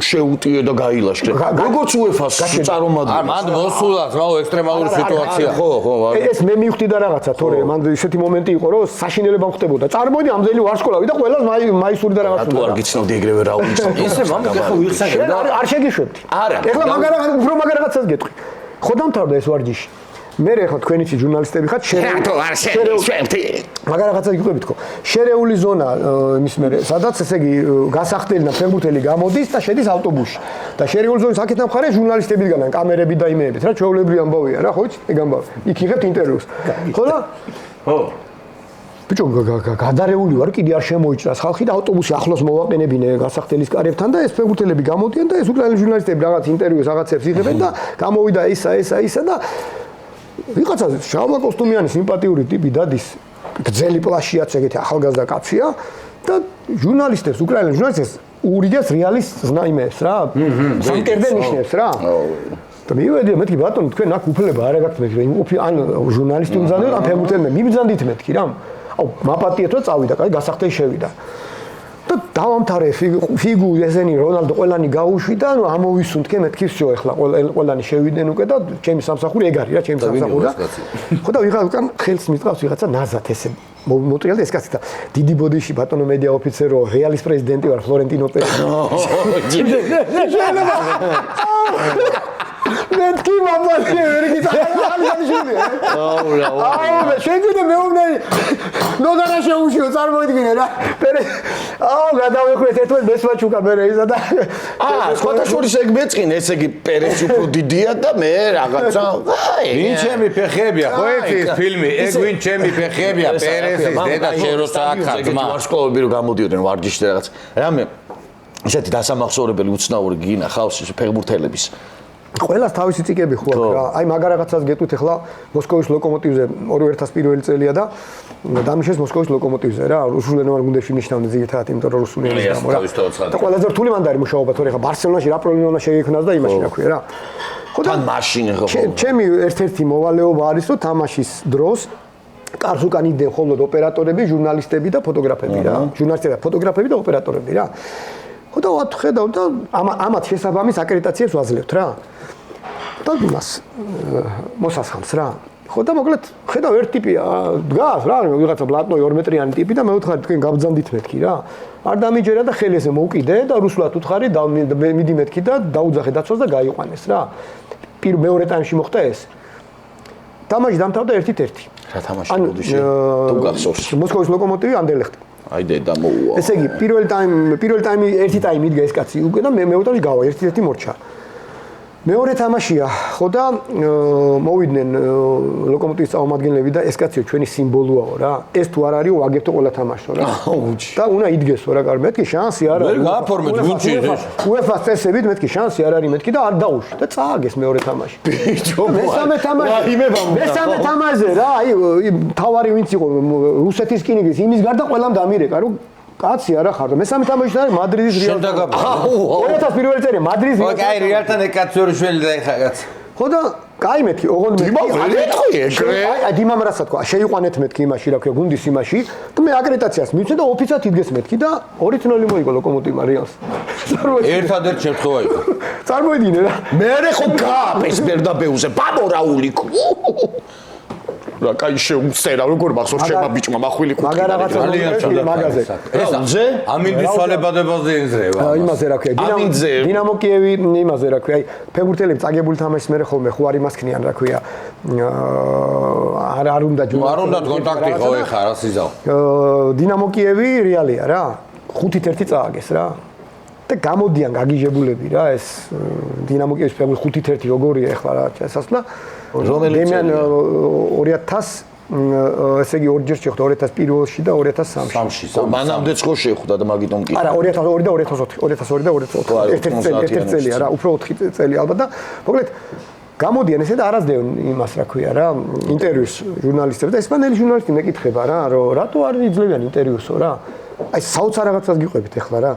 შეუტიე და გაილაშქრე. როგორც UEFA-ს წარმომადგენელი. მან მოსულა რაო ექსტრემალური სიტუაცია. ხო. ეს მე მივხვდი და რაღაცა თორე მან ისეთი მომენტი იყო რომ საშინელება ხდებოდა. წარმოვიდი ამდენი ვარსკვლავი და ყველას მაისური და რაღაცა. თუ არ გიცნობდი ეგრევე რა უიც. ესე მამაკ ახლა ვიხსენებ და არ შეგიშვებდი. არა. ეხლა უფრო მაგარ რაღაცას გეტყვი. ხო დამთავრდა ეს ვარჯიში. მე ახლა თქვენიც ჟურნალისტები ხართ მაგარ რაღაცა გიყვებით ხო შერეული ზონა იმის მერე სადაც ესე იგი გასახდელი და ფეხბურთელი გამოდის და შედის ავტობუსში და შერეული ზონის აქეთ მხარე ჟურნალისტები დგანან კამერები და იმეებით რა ჩვეულებრივი ამბავია რა ხო იცი ეგ ამბავი იქ იღებთ ინტერვიუს ხო და ხო ბიჭო გადარეული ვარ კიდე არ შემოიჭრას ხალხი და ავტობუსი ახლოს მოვაყენებინე გასახდელის კარებთან და ეს ფეხბურთელები გამოდიან და ეს უკრაინელი ჟურნალისტები რაღაც ინტერვიუს რაღაცებს იღებენ და გამოვიდა ისა და ვიღაცა შავმა კოსტუმიანი სიმპათიური ტიპი დადის გძელი პლაშიაც ეგეთი ახალგაზრდა კაცია და ჟურნალისტებს უკრაინელ ჟურნალისტებს ურიგებს რეალის ზნაიმებს რა სამკერდე ნიშნებს რა და მივედი მეთქი ბატონო თქვენ აქ უფლება არ აგაქვთ მეთქი იმყოფი ან ჟურნალისტი უმზადეთ ან ფეხბურთელები მიბრძანდით მეთქი რა აუ მაპატიეთ რომ წავიდა კაი გასახდელი შევიდა და დავამთავრე ფიგუ ესენი რონალდო ყველანი გაუშვიდა ანუ ამოვისუნთქე მეთქი всё ეხლა ყველანი შევიდნენ უკვე და ჩემი სამსახური ეგ არის რა ჩემი სამსახური და ხო და ვიღაცან ხელს მისწავს ვიღაცა ნაზად ესე მოტრიალ და ეს კაცი და დიდი ბოდიში ბატონო მედია ოფიცერო რეალის პრეზიდენტი ვარ ფლორენტინო პერეზი მეთქი მამალი ვერ გიტალიანიშვილი აუ შეგვიდა მეუბნე ნოდანა შეუშიო წარმოიდგინე რა აუ გადავეხვეთ ერთმანეთს მესვაჩუკა მერე ისა და სხვათა შორის ეგ მეწყინ ესე იგი პერესი უფრო დიდია და მე რაღაცა ვინ ჩემი ფეხებია ხო იცი ეს ფილმი ეგ ვინ ჩემი ფეხებია პერესის დედა შეროცა ახლა ძმა ვარსკვლავები რომ გამოდიოდნენ ვარჯიშში რაღაც რამე ისეთი დასამახსოვრებელი უცნაური გინა ხავს ფეხბურთელების ყველას თავისი ციკები ხო აქვს რა. აი მაგარ რაღაცას გეტყვით ახლა მოსკოვის ლოკომოტივზე 2001 წელია და დამიშეს მოსკოვის ლოკომოტივზე რა. რუსულენოვან გუნდებში ნიშნავდნენ ზოგადად, იმიტომ რომ რუსული ენის გამო რა. და ყველაზე რთული მანდარი მუშაობა თორე ახლა ბარსელონაში რა პრობლემა შეიქმნას და იმაში რა ქვია რა. ხო და მაშინ ხო. ჩემი ერთ-ერთი მოვალეობა არის რომ თამაშის დროს კარს უკან იდნენ ხოლმე ოპერატორები, ჟურნალისტები და ფოტოგრაფები რა. ჟურნალისტები, ფოტოგრაფები და ოპერატორები რა. ხო და ვხედავ და ამათ შესაბამის აკრედიტაციებს ვაძლევთ რა. და იმას მოსასხამს რა. ხო და მოკლედ ხედავ ერთ ტიპი დგას რა, ვიღაცა ბლატნოი 2 მეტრიანი ტიპი და მე ვუთხარი თქვენ გაბძანდით მეთქი რა. არ დამიჯერა და ხელი ესე მოვკიდე და რუსულად ვუთხარი და მიდი მეთქი და დაუძახე დაცვას და გაიყვანეს რა. მეორე ტაიმში მოხდა ეს. თამაში დამთავრდა 1-1. რა თამაში ბოდიში? თუ გახსოვს. მოსკოვის ლოკომოტივი ანდერლეხტი. აი დედა მოუვა. ესე იგი პირველი ტაიმი ერთი ტაიმი იდგა ეს კაცი უკვე და მე მეუთავი გავა 1-1 მორჩა. მეორე თამაშია, ხო და მოვიდნენ ლოკომოტივის წარმომადგენლები და ეს კაცი ჩვენი სიმბოლოაო რა. ეს თუ არ არისო ვაგებთო ყველა თამაშო რა. და უნდა იდგესო რა კარგი. მეთქი შანსი არ არის. ვერ გააფორმეთ გუნდში ეს. UEFA-ს წესებით მეთქი შანსი არ არის მეთქი და არ დაუშვი და წააგეს მეორე თამაში. მესამე თამაშზე რა, აი თავარი ვინც იყო რუსეთის რკინიგზის იმის გარდა ყველამ დამირეკა რომ კაცი არა ხარ და მესამე თამაში არის მადრიდის რეალთან. 2001 წელი მადრიდის რეალთან. ოკეი, რეალთან ეკაცორიშვილი და ეხა კაც. ხო და კაი მეთქი, ოღონდ მეთქი. აი დიმამ რასაც თქვა, შეიყვანეთ მეთქი იმაში, რა ქვია, გუნდის იმაში და მე აკრედიტაციას მივცე და ოფიციალურად იდგეს მეთქი და 2-0 მოიგო ლოკომოტივმა რეალს. ერთადერთ შემთხვევა იყო. წარმოიდგინე რა. მე ხო გააპეს ბერდაბეუზე, ბაბო რაული. რა კაი შეუცერა როგორ მახსოვს ჩემმა ბიჭმა მახვილი კუთხე მაგარ რაღაცა მაგაზე ამზე ამინდის ცვალებადებაზე ეზრევა იმაზე რა ქვია დინამო კიევი იმაზე რა ქვია აი ფეხბურთელები წაგებული თამაშის მერე ხოლმე ხო არ იმასქნიან რა ქვია არ უნდა კონტაქტი ხო ეხა რა სიზავ დინამო კიევი რეალია რა 5-1 წააგეს რა და გამოდიან გაგიჟებულები რა ეს დინამო კიევის ფეხბურთი 5-1 როგორია ეხლა რა შესასწლა რომელიც 2000 ესე იგი ორჯერ შეხვდა 2001-ში და 2003-ში. მანამდეც ხო შეხვდა და მაგიტომ კი. არა 2002 და 2004 და 2004. ერთ წელია რა, უფრო 4 წელი ალბათ და მოკლედ გამოდიან ესე და არასდევენ იმას რა ქვია რა, ინტერვიუს ჟურნალისტებს და ესპანელი ჟურნალისტი მეკითხება რა, რომ რატო არ იძლევიან ინტერვიუსო რა. აი საოცარ რაღაცას გიყვებით ახლა რა.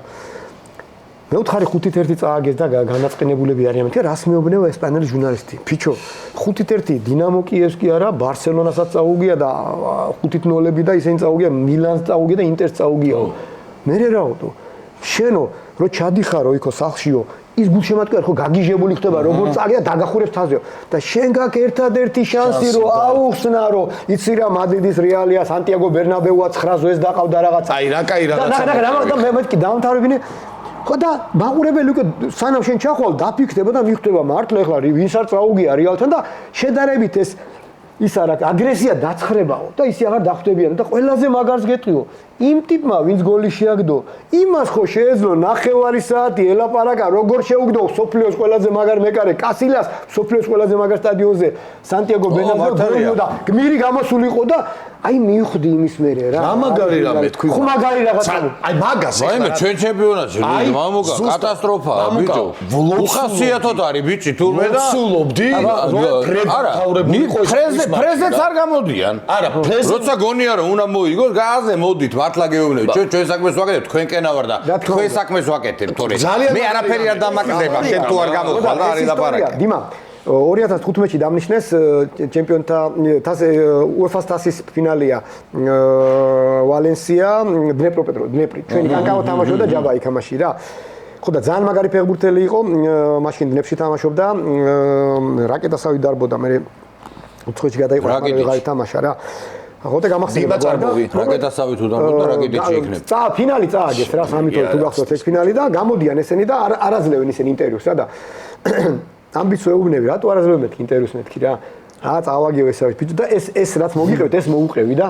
მე ვთხარი 5-1 წააგეს და განაწყენებულები არიან მეთქი რას მეუბნება ესპანელი ჟურნალისტი ფიჩო 5-1 დინამო კიევს კი არა ბარსელონასაც წაუგია და 5-0-ები და ისინი წაუგია მილანს წაუგია და ინტერს წაუგიაო მე რაოდო შენო რო ჩადიხარო იქო სახლშიო ის გულშემატკივარი ხო გაგიჟებული ხდება როგორ წაგია დაგახურებს თაზეო და შენ გაქვს ერთადერთი შანსი რომ აუხსნა რომ იცი რა მადრიდის რეალია სანტიაგო ბერნაბეუა 9-0 ეს დაყავდა რაღაც აი რა კაი რაღაცა და მე მეთქი დავამთავრებინე ხო და მაყურებელი უკვე სანამ შენ ჩახვალ დაფიქრდება და მიხვდება მართლა ეხლა ვინც არ წაუგია რეალთან და შედარებით ეს ის არა აგრესია დაცხრებაო და ისე აღარ დახვდებიან და ყველაზე მაგარს გეტყვიო იმ ტიპმა ვინც გოლი შეაგდო იმას ხო შეეძლო ნახევარი საათი ელაპარაკა როგორ შეუგდო სოფლიოს ყველაზე მაგარ მეკარე კასილას სოფლიოს ყველაზე მაგარ სტადიონზე სანტიაგო ბერნაბეუ და გმირი გამოსულიყო და აი მივხვდი იმის მერე რა. რა მაგარი რამე თქვი. ხო მაგარი რაღაცა. აი მაგას ვაიმე ჩვენ ჩემპიონატში მამუკა კატასტროფაა ბიჭო. უხასიათოდ არის ბიჭი თურმე და ვსულობდი. არა პრეზიდენტს არ გამოდიან. არა როცა გონია რომ უნდა მოიგოს გაზზე მოდით მართლა გეუბნები ჩვენ საქმეს ვაკეთებ თქვენ კენა ვარ და თქვენ საქმეს ვაკეთებ თორე მე არაფერი არ დამაკრდება შენ თუ არ გამოხვალ და არის ლაპარაკი. დიმა 2015-ში დამნიშნეს ჩემპიონთა UEFA-ს თასის ფინალია ვალენსია დნეპრი ჩვენი კანკაო თამაშობდა ჯაბა იქ ამაში რა ხო და ძალიან მაგარი ფეხბურთელი იყო მაშინ დნეპში თამაშობდა რაკეტასავი დარბოდა მე უცხოეთში გადაიყვანა ვეღარ თამაშა რა ხო და გამახსენდა რაკეტასავი თუ დარბოდა რაკეტებში იქნება წა ფინალი წააგეს რა 3-2 თუ გახსოვთ ეს ფინალი და გამოდიან ესენი და არაძლევენ ისინი ინტერვიუს რა და ამბიც ვეუბნები რატო არ აძლევ მეთქი ინტერვიუს მეთქი რა წავაგიო ეს არის ბიჭო და ეს რაც მოგიყევით ეს მოუყევი და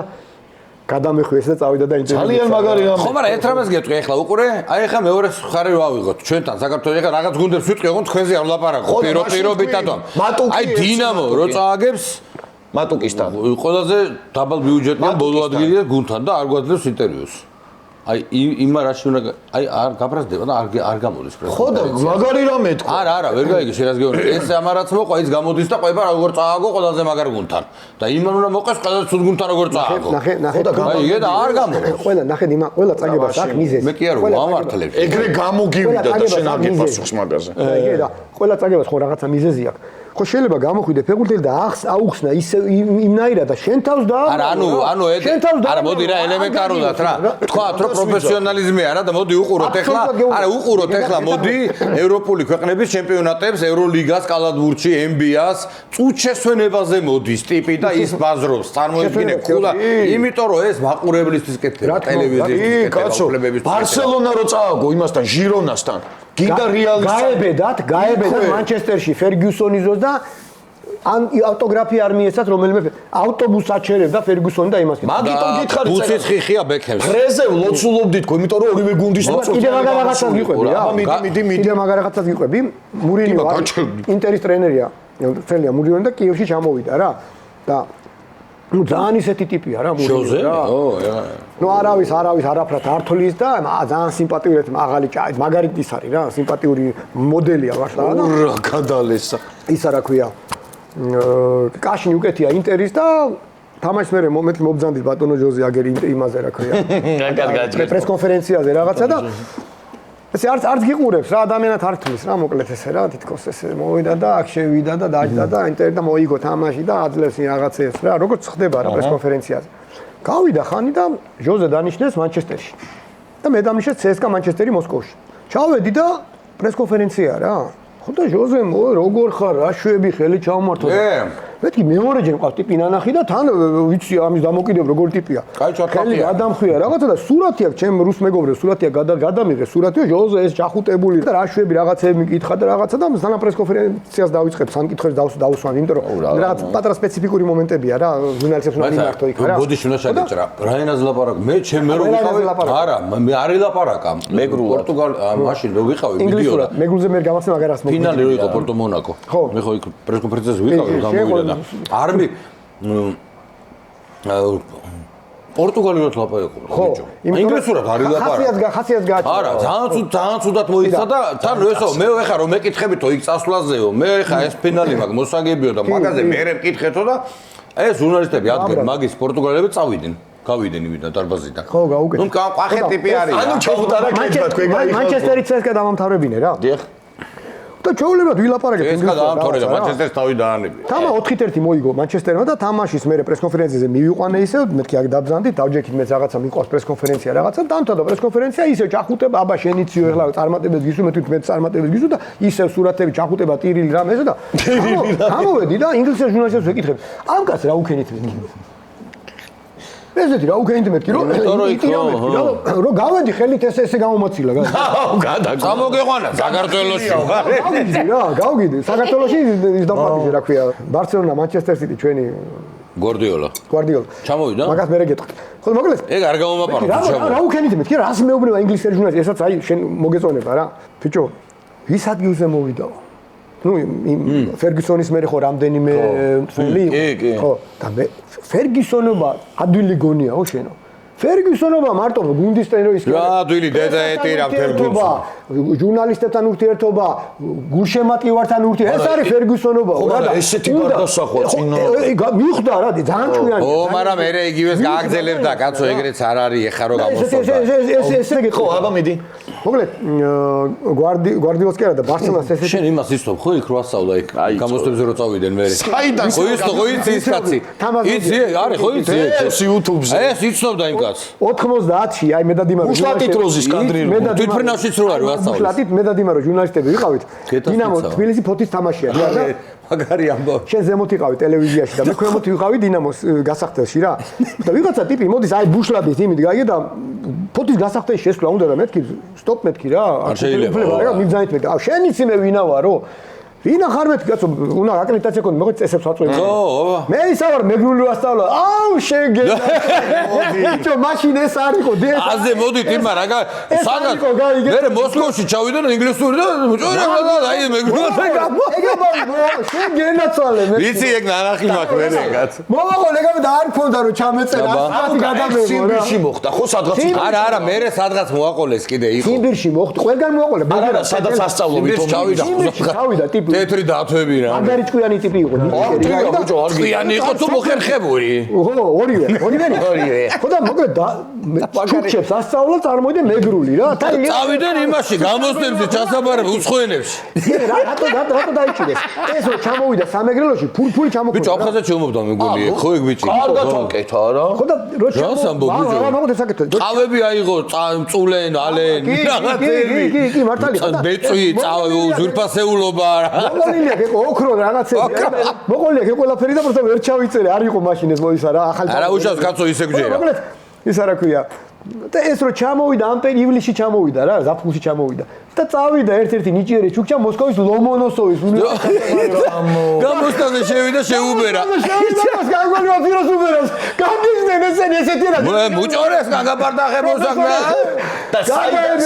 გადამეხვი ეს და წავიდა და ინტერვიუ ძალიან მაგარი რამე ხო მაგრამ ერთ რამეს გეტყვი ახლა უყურე აი ახლა მეორე ხარი ვავიღოთ ჩვენთან საქართველოს ახლა რაღაც გუნდებს ვიტყვი ოღონდ თქვენზე არ ვლაპარაკო პირობითად აი დინამო რო წააგებს მატუკისთან ყველაზე დაბალ ბიუჯეტიან ბოლო ადგილია გუნდთან და არ გვაძლევს ინტერვიუს აი იმა რაში უნდა აი არ გაბრაზდება და არ გამოდის პრეზიდენტი. ხო და მაგარი რამე თქვა. არა, ვერ გაიგე შენ გეუბნები. ეს ამარაც მოყვა, ის გამოდის და ყובה როგორ წააგო ყველაზე მაგარ გუნდთან. და იმან უნდა მოყეს ყველაზე ცუდ გუნდთან როგორ წააგო. ნახე და აი და არ გამოდის. ყველა ნახე იმა ყველა წაგებას აქ მიზეზი. მე კი არ ვამართლებ. ეგრე გამოგივიდა და შენ აგე პასუხს მაგაზე. აი და ყველა წაგებას ხო რაღაცა მიზეზი აქვს. ხო შეიძლება გამოხვიდე ფეხბურთელი და აუხსნა ისე იმნაირად და შენ თავს და არა არა მოდი რა ელემენტარულად რა თქვათ რომ პროფესიონალიზმი არა და მოდი უყუროთ ახლა არა უყუროთ ახლა მოდი ევროპული ქვეყნების ჩემპიონატებს ევროლიგას კალათბურთში NBA-ს წუჩესვენებაზე მოდის ტიპი და ის ბაზრობს წარმოიდგინე ქულა იმიტომ რომ ეს მაყურებლისთვის კეთდება ტელევიზიის კეთდება ბარსელონა რო წააგო იმასთან ჟირონასთან გინდა რეალისტად გაებედათ მანჩესტერში ფერგიუსონიზოს და ან ავტოგრაფი არ მიეცათ რომელიმე ავტობუსს აჩერებდა ფერგიუსონი და იმას მაგიტომ გითხარი ბუცის ხიხია ბექემს ფრეზე ლოცულობდით თქვენ იმიტომ რომ ორივე გუნდის მოწოდება კიდე მაგარ რაღაცას გიყვები რა კიდე მაგარ რაღაცას გიყვები მურინიო ინტერის ტრენერია ფელია მურინიო და კიევში ჩამოვიდა რა და ну ძალიან ისეთი ტიპია რა მურინიო რა ну არავის არაფრად არ თვლის და ძალიან სიმპათიური მაღალი ჭაი მაგარი ის არის რა სიმპათიური მოდელია ვაშლა და რა გადალესა ისა რა ქვია კაშინი უკეთია ინტერის და თამაშს მე მობძანდის ბატონო ჯოზე აგერი იმაზე რა ქვია პრეს კონფერენციაზე რაღაცა და ესე არც გიყურებს რა ადამიანად არ თვლის რა მოკლედ ესე რა თითქოს ესე მოვიდა და აქ შევიდა და დაჯდა და ინტერი და მოიგო თამაში და აძლევს რაღაცებს რა როგორც ხდება რა პრეს კონფერენციაზე გავიდა ხანი და ჟოზე დანიშნეს მანჩესტერში და მე დამნიშნეს CSKA მანჩესტერი მოსკოვში ჩავედი და პრეს კონფერენცია რა ხო და ჟოზე როგორ ხარ რა შვები ხელი ჩავმართო მეთქი მეორეჯერ მყავს ტიპი ნანახი და თან ვიცი ამის დამოკიდებ როგორ ტიპია კაი ჩათვალია გადამხვია რაღაცა და სურათი აქვს ჩემ რუს მეგობრებს სურათია გადამიღე სურათია ჟოზე ეს ჩახუტებული და რა შვები რაღაცები მიკითხა და რაღაცა და სანამ პრეს კონფერენციას დავიწყებ სამკითხებს დავუსვან იმიტომ რომ რაღაც პატარა სპეციფიკური მომენტებია რა ჟურნალისტებს უნდა მიმართო იქ რა ბოდიში უნდა შეგეჭრა რაინაზე ლაპარაკ მე ჩემ მე რო ვიყავი არა მე არ ელაპარაკა პორტუგალი მაშინ რო ვიყავი ვიდეო მეგრულზე მე გამახსენ მაგარას ფინალი რო იყო პორტო მონაკო მე ხო იქ პრეს კონფერენციაზე ვიყავი გამოვიდა არმი პორტუგალიურად ლაპარაკობ ბიჭო ინგლისურად არ ლაპარაკობ ხასიათს გააჩნია არა ძალიან ცუდად მოიცა და თან ესო მე ეხა რომ მეკითხებითო იქ წასვლაზეო მე ეხა ეს ფინალი მაგ მოსაგებიო და მაგაზე მე მეკითხეთო და ეს ჟურნალისტები ადგენ მაგის პორტუგალიელები წავიდნენ გავიდნენ იმიდან დარბაზიდან ხო გაუკეთე ნუ ყახე ტიპი არის ანუ ჩაუტარა კეთება თქვენ გაიხო მანჩესტერი CSKA დამამთავრებინე რა დიახ და ჩვეულებრივად ვილაპარაკეთ ინგლისურად. CSKA დაამთავრა და მანჩესტერს თავი დაანებია. თამა 4-1 მოიგო მანჩესტერმა და თამაშის მერე პრეს კონფერენციაზე მივიყვანე ისე მეთქი აქ დაბზანდი, დავჯექით მეც რაღაცა მიყვავს პრეს კონფერენცია რაღაცა, დამთავრდა პრეს კონფერენცია ისე ჩახუტება, აბა შენიციო ეხლა წარმატებებს გისურვ, მე წარმატებებს გისურვ და ისე სურათები ჩახუტება ტირილი რამეზე და გამოვედი და ინგლისის ჟურნალისტებს ვეკითხებ, ამ კაცს რა უქენით მეთქი. ესეთი რა უკენით მეთქი რომ რომ გავედი ხელით ესე გამომაცილა გამოგეყვანა საქართველოში გავგიდი საქართველოში ის დაპატიჟე რა ქვია ბარსელონა მანჩესტერ სიტი ჩვენი გვარდიოლა ჩამოვიდა მაგას მე რეგეთქ ხო მოკლედ ეგ არ გამომაპარო რა უკენით მეთქი რას მეუბნება ინგლისური ჟურნალისტი ესაც აი შენ მოგეწონება რა ბიჭო ვის ადგილზე მოვიდაო ну ფერგუსონის მე ხო რამდენიმე წელი იყო და მე ფერგუსონობა ადვილი გონიაო შენო ფერგუსონობა მარტო გუნდის ტრენერის რა ადვილი დედაეტი რა ფერგუსონობა ჟურნალისტებთან ურთიერთობა გულშემატკივართან ურთიერთობა ეს არის ფერგუსონობა რა და ესეთი გარდასახვა წინა მიხვდა რა ძალიან ჭკვიანი ო მაგრამ მე ეგივეს გააგზელებდა კაცო ეგრეც არ არის ეხა რო გამოსწორდა ესე ხო აბა მიდი მოკლედ გვარდიოლას კი არა და ბარსელონას ესეთი შენ იმას იცნობ ხო იქ რო ასწავლა იქ გამოსტებზე რო წავიდნენ მე საიდან ხო იცი ის კაცი იცი არის ხო იცი ეს YouTube-ზე ეს იცნობდა იმ კაცს 90-ში აი მე და დიმარო უშლატით როზის კადრი თვითფრენაშიც რო არის ასწავლე უშლატით მე და დიმარო ჟურნალისტები ვიყავით დინამო თბილისი ფოთის თამაშია და მაგარი ამბავი შენ ზემოთ იყავი ტელევიზიაში და მე ქვემოთ ვიყავი დინამოს გასახდელში რა და ვიღაცა ტიპი მოდის აი ბუშლადის იმით გაიგე და ფოთის გასახდელში შესვლა უნდა და მეთქი სტოპ მეთქი რა არ შეიძლება რა მიგზავნით მე და შენ იცი მე ვინა ვარო ვინა ხარ მეთქი კაცო უნდა აკრედიტაცია ქონდა მე წესებს ვაწვევი მე ისა ვარ მეგრული ვასწავლა აუ შენ გედა ბიჭო მაშინ ეს არისო აზე მოდით იმა რა სადაც მე მოსკოვში ჩავიდა და ინგლისური და მოჭორა აი მეგრულად ეგაბა შენ გენაცვალე მე ვიცი ეგ ნანახი მაქვს მე კაც მომაყოლ ეგაბა და არ ქონდა რომ ჩამეწერა ასეთი გადამეღო სიმბირში მოხდა ხო სადღაც არა მე სადღაც მოაყოლეს კიდე იყო სიმბირში მოხდა ყველგან მოაყოლე არა სადაც ასწავლობთ ჩავიდა ტიპი თეთრი დათვები რა მაგარი ჭკვიანი ტიპი იყო ჭკვიანი იყო თუ მოხერხებული ხო ორივე ხო და მოკლედ ჩუქჩებს ასწავლა წარმოვიდა მეგრული რა წავიდნენ იმაში გამოსტებზე ჩასაბარებ უცხოენებში რატო დაიჭირეს ეს რო ჩამოვიდა სამეგრელოში ფული ჩამოხდა ბიჭო აფხაზეთში ომობდა მეგრული ხო ეგ ბიჭი კარგად ვაკეთო არა ხო და რო ჩამოვიდა ყავები აიღო წულენ ალენ რაღაცები კი მართალია ბეწვი ზურფასეულობა მოყოლილია გეკო ოქრო რაღაცები მოყოლილია გეკო ყველაფერი და პროტა ვერ ჩავიწერე არ იყო მაშინ ეს მოისა რა ახალი არა უშავს კაცო ისე გჯერა მოკლედ ის არა ქვია და ეს რო ჩამოვიდა ამ ივლისში ჩამოვიდა რა ზაფხულში ჩამოვიდა და წავიდა ერთ-ერთი ნიჭიერი ჩუქჩა მოსკოვის ლომონოსოვის გამოსტაზე შევიდა შეუბერა გაგონია ფიროსოფერას გამიზნენ ესეთი რა მუჭორეს გაგაბარდახებოს ახლა და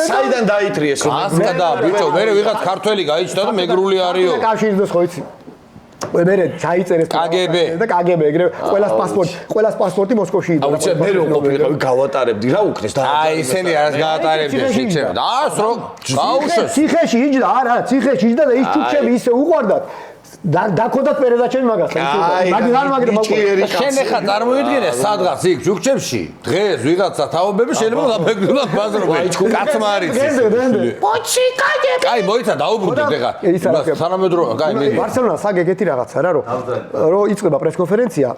საიდან დაითრიეს ასკა და ბიჭო მე ვიღაც ქართველი გაიჩნდა და მეგრული არისო კავშირის ხო იცი მე ჩაიწერეს KGB და KGB ეგრევე ყველას პასპორტი მოსკოვში იყო. აუცილებლად მე რო ყოფილიყავი გავატარებდი რა უკნეს და აი ისინი არას გაატარებდნენ შიჩები. და ასრო გაუშვეს. ციხეში იჯდა არა, ციხეში იჯდა და ის ჩუქჩები ისე უყვარდათ. დაქოდათ პერედაჩემი მაგას. შენ ახლა წარმოვიდგინე სადღაც იქ ჩუქჩებში დღეს ვიღაცა თაობები შეიძლება დაფეგდულად ბაზრობა. კაცმა არის. პოჩი KGB. აი მოიცა დაუბრუნდით ახლა. თანამედროვე, აი მე ბარსელონას აგეგეთი რაღაცა რა რომ იწყება პრესკონფერენცია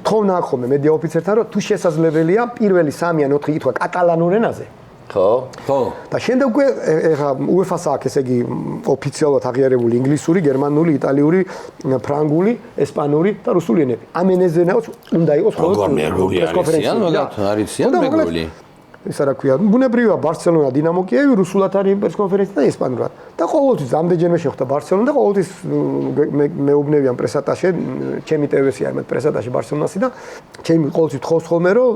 თხოვნა აქვს ხოლმე მედია ოფიცერთან რომ თუ შესაძლებელია პირველი 3 ან 4 კითხვა კატალანურ ენაზე ხო და შემდეგ უკვე ეხა UEFA-ს აქვს ესე იგი ოფიციალურად აღიარებული ინგლისური, გერმანული, იტალიური, ფრანგული, ესპანური და რუსული ენები. ამ ენაზეაც უნდა იყოს პრესკონფერენცია. არიციან მეგრული. ეს რა ქვია, ბუნებრივია ბარსელონა, დინამო კიევი რუსულად არის პრესკონფერენცია და ესპანურად. და ყოველთვის ამდენჯერმე შეხვდა ბარსელონა და ყოველთვის მეუბნებიან პრესატაშე, ჩემი ტევესი არის პრესატაშე ბარსელონასი და ჩემი ყოველთვის თხოვს ხოლმე რომ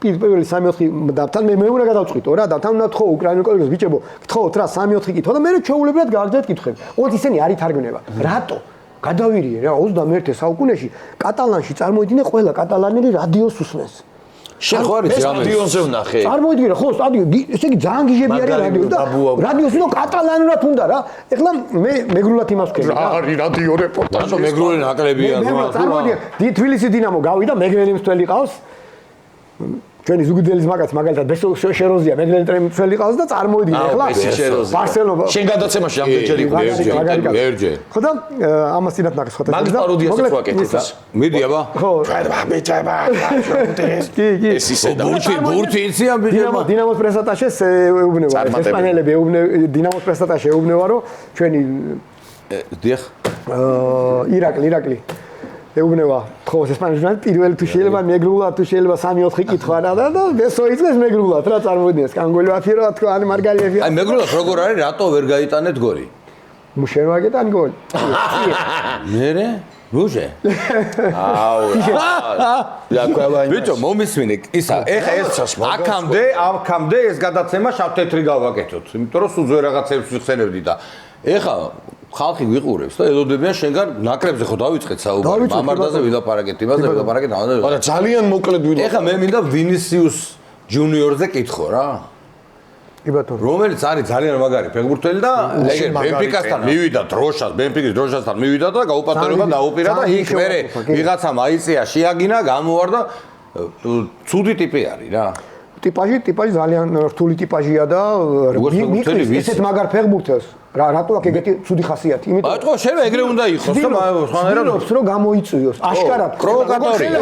პირველი 3-4 და თან მე უნდა გადავწყვიტო რა და თან უნდა თხოვ უკრაინულ კოლეგებს ბიჭებო, გთხოვთ რა 3-4 კითხვა და მე ჩვეულებრივად გავაგზავნეთ კითხვები. ყოველთვის ისინი არ ითარგმნება. რატო? გადავირიე რა 21 საუკუნეში კატალანში წარმოიდგინე ყველა კატალანელი რადიოს უსმენს. შენ ხო არის რადიონზე ვნახე. წარმოიდგინე ხო სტადიო, ესე იგი ძალიან გიჟები არის რადიო და რადიოს უნდა კატალანურად უნდა რა. ეხლა მე მეგრულად იმას ვქენი რა. არის რადიო რეპორტაჟი. ანუ მეგრული ნაკლებია რა. წარმოიდგინე თბილისი დინამო გავიდა მეგრელი მცველი ყავს. ჩვენი ზუგდიელის მაგაც მაგალითად ბესო შეროზია მეგრელი მცველი ყავს და წარმოიდგინე ეხლა ბარსელონა შენ გადაცემაში ამდენჯერ იყო ვერჯე. ხო და ამას წინათ ნახე სხვა მაგ პაროდიასაც ვაკეთებ და მიდი აბა ხო ბიჭება კი ეს ისე და ბურთი იციან ბიჭება დინამოს პრესატაშეს ეუბნება ესპანელები დინამოს პრესატაშე ეუბნება რომ ჩვენი დიახ ირაკლი ეუბნება თხოვს ესპანურენად პირველი თუ შეიძლება მეგრულად თუ შეიძლება 3-4 კითხვა და მესო იწეს მეგრულად რა წარმოიდგინეს კანგოლი ვაფირო თქვა ან მარგალია აი მეგრულად როგორ არის რატო ვერ გაიტანეთ გოლი მუშენ ვაგეტან გოლი მერე რუჟე აუ ლაკავანი ბიჭო მომისმინე ისა ეხა ეს აქამდე ეს გადაცემა შავ-თეთრი გავაკეთოთ იმიტომ რომ სულ ზოე რაღაცებს ვიხსენებდი და ეხა ხალხი ვიყურებს და ელოდებიან შენგან ნაკრებზე ხო დავიწყეთ საუბარი მამარდაზე ვილაპარაკეთ იმაზე ვილაპარაკეთ ამაზე არა ძალიან მოკლედ ეხა მე მინდა ვინისიუს ჯუნიორზე კითხო რა კი ბატონო რომელიც არის ძალიან მაგარი ფეხბურთელი და ეგ ბენფიკასთან მივიდა დროშას ბენფიკის დროშასთან მივიდა და გაუპატიურება დაუპირა და იქ მერე ვიღაცამ აიწია შეაგინა გამოვარდა ცუდი ტიპი არის რა ტიპაჟი ძალიან რთული ტიპაჟია და ესეთ მაგარ ფეხბურთელს რატო აქ ეგეთი ცუდი ხასიათი იმიტომ აი თქო შენ ეგრე უნდა იყოს და სხვანაირად რომ გამოიწვიოს აშკარად პროვოკატორია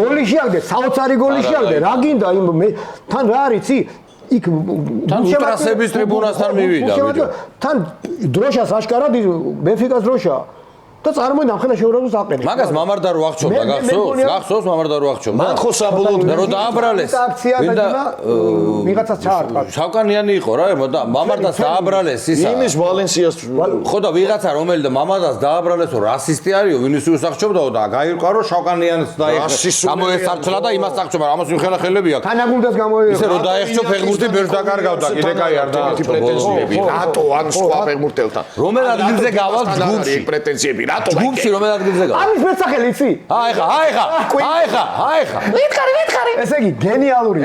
გოლი შეაგდე საოცარი გოლი შეაგდე რა გინდა მე თან რა არის იცი იქ ულტრასების ტრიბუნასთან მივიდა ბიჭო თან დროშას აშკარად ბენფიკას დროშა და წარმოიდგინე ახლა შეურაცხოს აყენებს მაგას მამარდა რო აღწევდა გახსოვს მამარდა რო აღწევდა მან ხო საბოლოოდ რო დააბრალეს ვინდა ვიღაცას ჩაარტყა შავკანიანი იყო რა და მამარდას დააბრალეს ისა იმის ვალენსიას ხო და ვიღაცა რომელი და მამადას დააბრალეს რომ რასისტი არისო ვინისიუს აღწევდაო და გაირკვა რომ შავკანიანს დაეხო გამოესარჩლა და იმას აღწევდა ამას ვიხელახელები აქვს თანაგუნდას გამოიერთა ისე რომ დაეხჭო ფეხბურთი ბერს დაკარგავდა კიდე კაი არ დააწყო პრეტენზიები რატო ან სხვა ფეხბურთელთან რომელ ადგილზე გავალთ ჯგუფში პრეტენზიები რატო ჯგუფში რომელ ადგილზე გავალთ ამის მეცახელი იცი აიხა ვითხარი ესე იგი გენიალური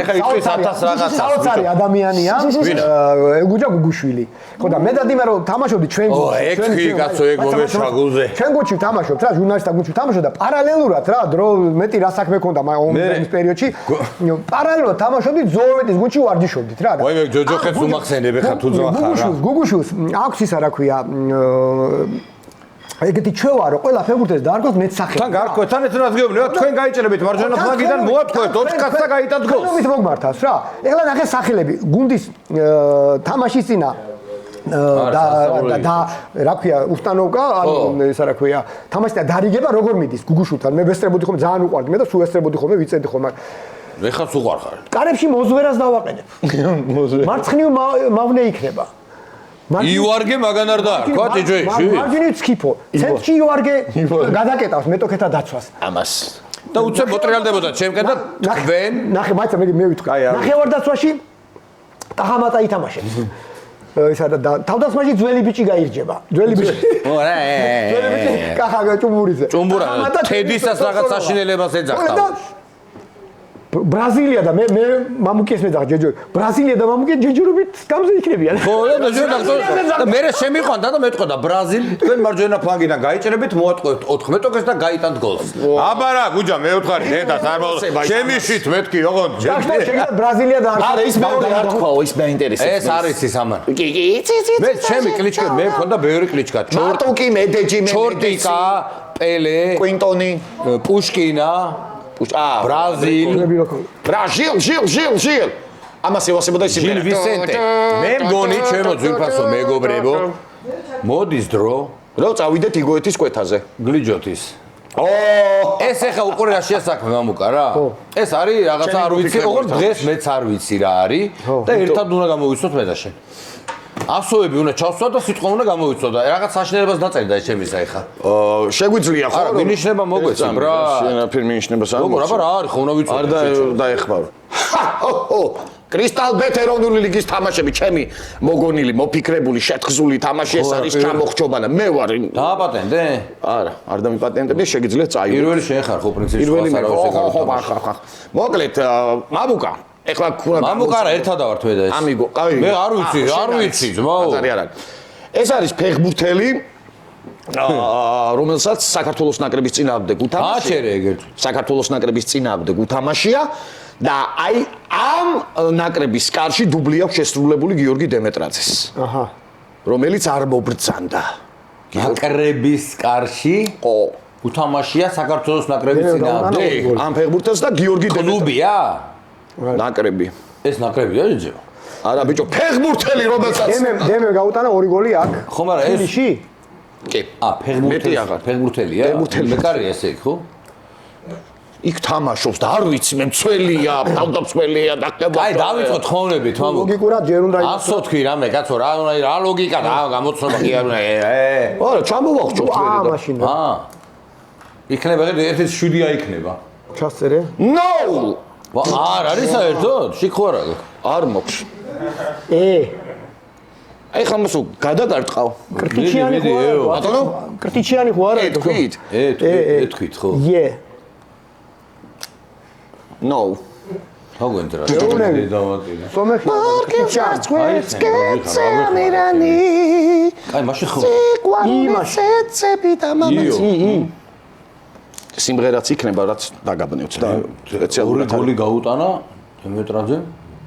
საოცარი ადამიანია ეგუჯა გუგუშვილი ხო და მე დადიმე რომ თამაშობდი ჩვენ ეგ კაცო ეგ მომეშაგულზე ჩვენ გუჩი ვთამაშობთ რა ჟურნალისტთა გუჩი ვთამაშობ და პარალელურად რა დრო მეტი რა საქმე ქონდა ომის პერიოდში პარალელურად თამაშობდი ზოოვეტის გუჩი ვარჯიშობდით რა ვაი მე ჯოჯოხეთს უმახსენებ ხა თუ ძმა ხარ რა გუგუშვილს აქვს ისა რა ქვია ეგეთი ჩვევა რომ ყველა ფეხბურთელს დაარქვათ მეცახელი. თან გარკვეთ, თან ეცნაც გეუბნებო, თქვენ გაიჭრებით მარჯვენა ფლანგიდან მოათქვეთ 4 კაცს და გაიტანთ გოლს. თქვენ მოგმართავს რა. ეხლა ნახე სახელები, გუნდის თამაშის წინა და რა ქვია, უსტანოვკა, ანუ ისა რა ქვია, თამაშის დარიგება როგორ მიდის გუგუშულთან. მე ვესწრებოდი ხომ ძალიან უყვარდი მე და სულ ვესწრებოდი ხომ ვიწედი ხომ. ეხაც უყვარ ხარ. კარებში მოზვერას დავაყენებ. მარცხნივ მავნე იქნება. იوارგე მაგან არ დაარქვა ჯიჯეში. მარჯვნივ ცქიფო. ცენტრში იوارგე გადაკეტავს მეტოქეთა დაცვას. ამას. და უცებ მოტრიალდებოდა ჩემკენ და თქვენ. ნახე, მაიცა მე ვიტყვი. ნახევარდაცვაში ტახამატა ითამაშებს. ისა და თავდასხმაში ძველი ბიჭი გაირჯება. ძველი ბიჭი. ორე. ძველი ბიჭი კახა ჭუმურიზე. ჭუმურა თედისას რაღაც საშინელებას ეძახდა. ბრაზილია და მე მამუკიეს მეძახ ჯეჯო. ბრაზილია და მამუკი ჯეჯურობით გამზე იქნებიან. ხო და ჯეჯო და მე შემიყვანდა და მეტყოდა ბრაზილ თქვენ მარჯვენა ფლანგიდან გაიჭრებით მოატყოთ 14-ს და გაიტანთ გოლს. აბარა გუჯა მე ვთხარი დედას არ შემიშით მეთქი ოღონდ შეგდა ბრაზილია და არა ის მეორე არ თქვაო ის მეინტერესებს. ეს არის ის ამან. კი იცი მე ჩემი კლიჩკა მე მქონდა ბევრი კლიჩკა. ჩორტუკი მედეჯი ჩორტიკა პელე კვინტონი პუშკინა ბრაზილ რა ჟილ ამას ევასებოდა ის ჟილ ვისენტე მე მგონი ჩემო ძვირფასო მეგობრებო მოდის დრო რომ წავიდეთ იგოეთის კვეთაზე გლიჯოთის ეს ახლა უყურე რა შეასაქმე მამუკა რა ეს არის რაღაცა არ ვიცი ოღონდ დღეს მეც არ ვიცი რა არის და ერთად უნდა გამოვიცოთ მე და შენ ასოები უნდა ჩავსვა და სიტყვა უნდა გამოვიცვა და რაღაც საშინელებას დაწერდა ეს ჩემისა ახლა შეგვიძლია ხო არა მინიშნება მოგვეცი ბრა შენაფერ მინიშნებას არ როგორ აბა რა არის ხო უნდა ვიცოდე არ დაეხმარო კრისტალ ბეთ ეროვნული ლიგის თამაშები ჩემი მოგონილი მოფიქრებული შეთხზული თამაში ეს არის ჩამოხჩობანა მე ვარ დააპატენტე არა არ დამიპატენტები შეგიძლიათ წაიღო პირველი შენ ხარ ხო პრინციპში პირველი მე ხო მოკლედ მამუკა ეხლა მამუკა არა ერთად ვართ მე და ეს ამიგო ყავი მე არ ვიცი ძმაო ეს არის ფეხბურთელი რომელსაც საქართველოს ნაკრების წინააღმდეგ უთამაშია აჩერე ეგეთ საქართველოს ნაკრების წინააღმდეგ უთამაშია და აი ამ ნაკრების კარში დუბლი აქვს შესრულებული გიორგი დემეტრაძეს აჰა რომელიც არ მობრძანდა ნაკრების კარში ხო უთამაშია საქართველოს ნაკრების წინააღმდეგ ამ ფეხბურთელს და გიორგი კლუბია ნაკრები ეს ნაკრებია ჯეჯო არა ბიჭო ფეხბურთელი რომელსაც დემე გაუტანა 2 გოლი აქ ხო მაგრამ ეს კი. მეტი აღარ. ფეხბურთელია? მეკარია ესე იქ, ხო? იქ თამაშობს და არ ვიცი მე მცველია, თავდამცველია და ხდება. აი, დავიწყოთ ხოვნებით, მამო. ლოგიკურად ჯერ უნდა ასო თქვი რამე, კაცო, რა ლოგიკა და გამოცნობა კი არ უნდა. არა, ჩამოვახჭობ აა, მაშინ. იქნება ღირს 1-7 აიქნება. ჩასწერე? No! არ არის საერთოდ? შიქوارა. არ მოქვს. აი ხა მოსუ გადაგარტყავ. კრტიჩიანი ხო არა? ბატონო? კრტიჩიანი ხო არა? თქვით. თქვით, ხო? No. ჰოგვენტრა. დავატირე. სომეხი. აი, მაშინ ხო. სიმღერაც იქნება, რაც დაგაბნევთ და ორი გოლი გაუტანა დემეტრაძე.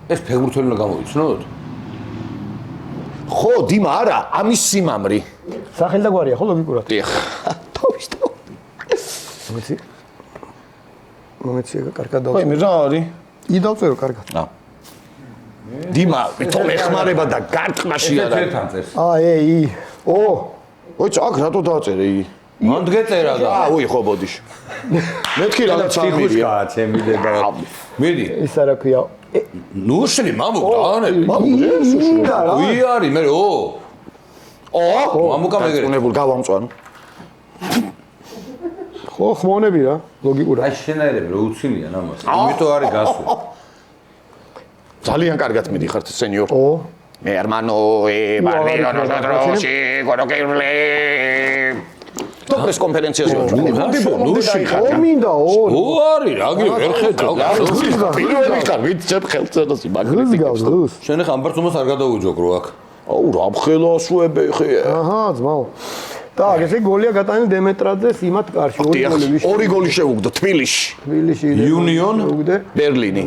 ეს ფეხბურთელი უნდა გამოიცნოთ? ხო, დიმა არა, ამის სიმამრი. სახელი და გვარია ხო ლოგიკურად? დიახ. თავის თავ. მომეცი კარგად დავწერე. ხო, მე რა არის? დავწერო კარგად. დიმა, თომ ეხმარება და გარტყმაში არა. ერთთან წერს. ოი, აქ რატო დააწერე ი? მან გეწერა და. უი, ხო, ბოდიში. მეთქი რაღაც ამირია. ჩემი დედა. მიდი. ის არა ქვია. ნუშრი, მამო, დაანები. მინდა რა. უი არის, მე მამუკა მეგერე. უნებულ გავამწვანო. ხო, ხმოვნები რა, ლოგიკურად. აი შენაერები რო უცილიან ამას. იმიტომ არის გასული. ძალიან კარგად მიდიხართ სენიორ. მე hermano, barrio nosotros, con que პრეს კონფერენციაზე ვარ. მინდა არის, რაგი ვერ ხედავ. პირველი ხარ ვიცებ ხელწედოს იმაგრიტიკებს. შენ ხა ამბარცომას არ გადაუჯოგრო აქ. აუ რა მხელასუები ხე. ძმაო. და ესე გოლია გატანილი დემეტრაძეს იმათ კარში ორი გოლი შეუგდო თბილისში. Union ბერლინი.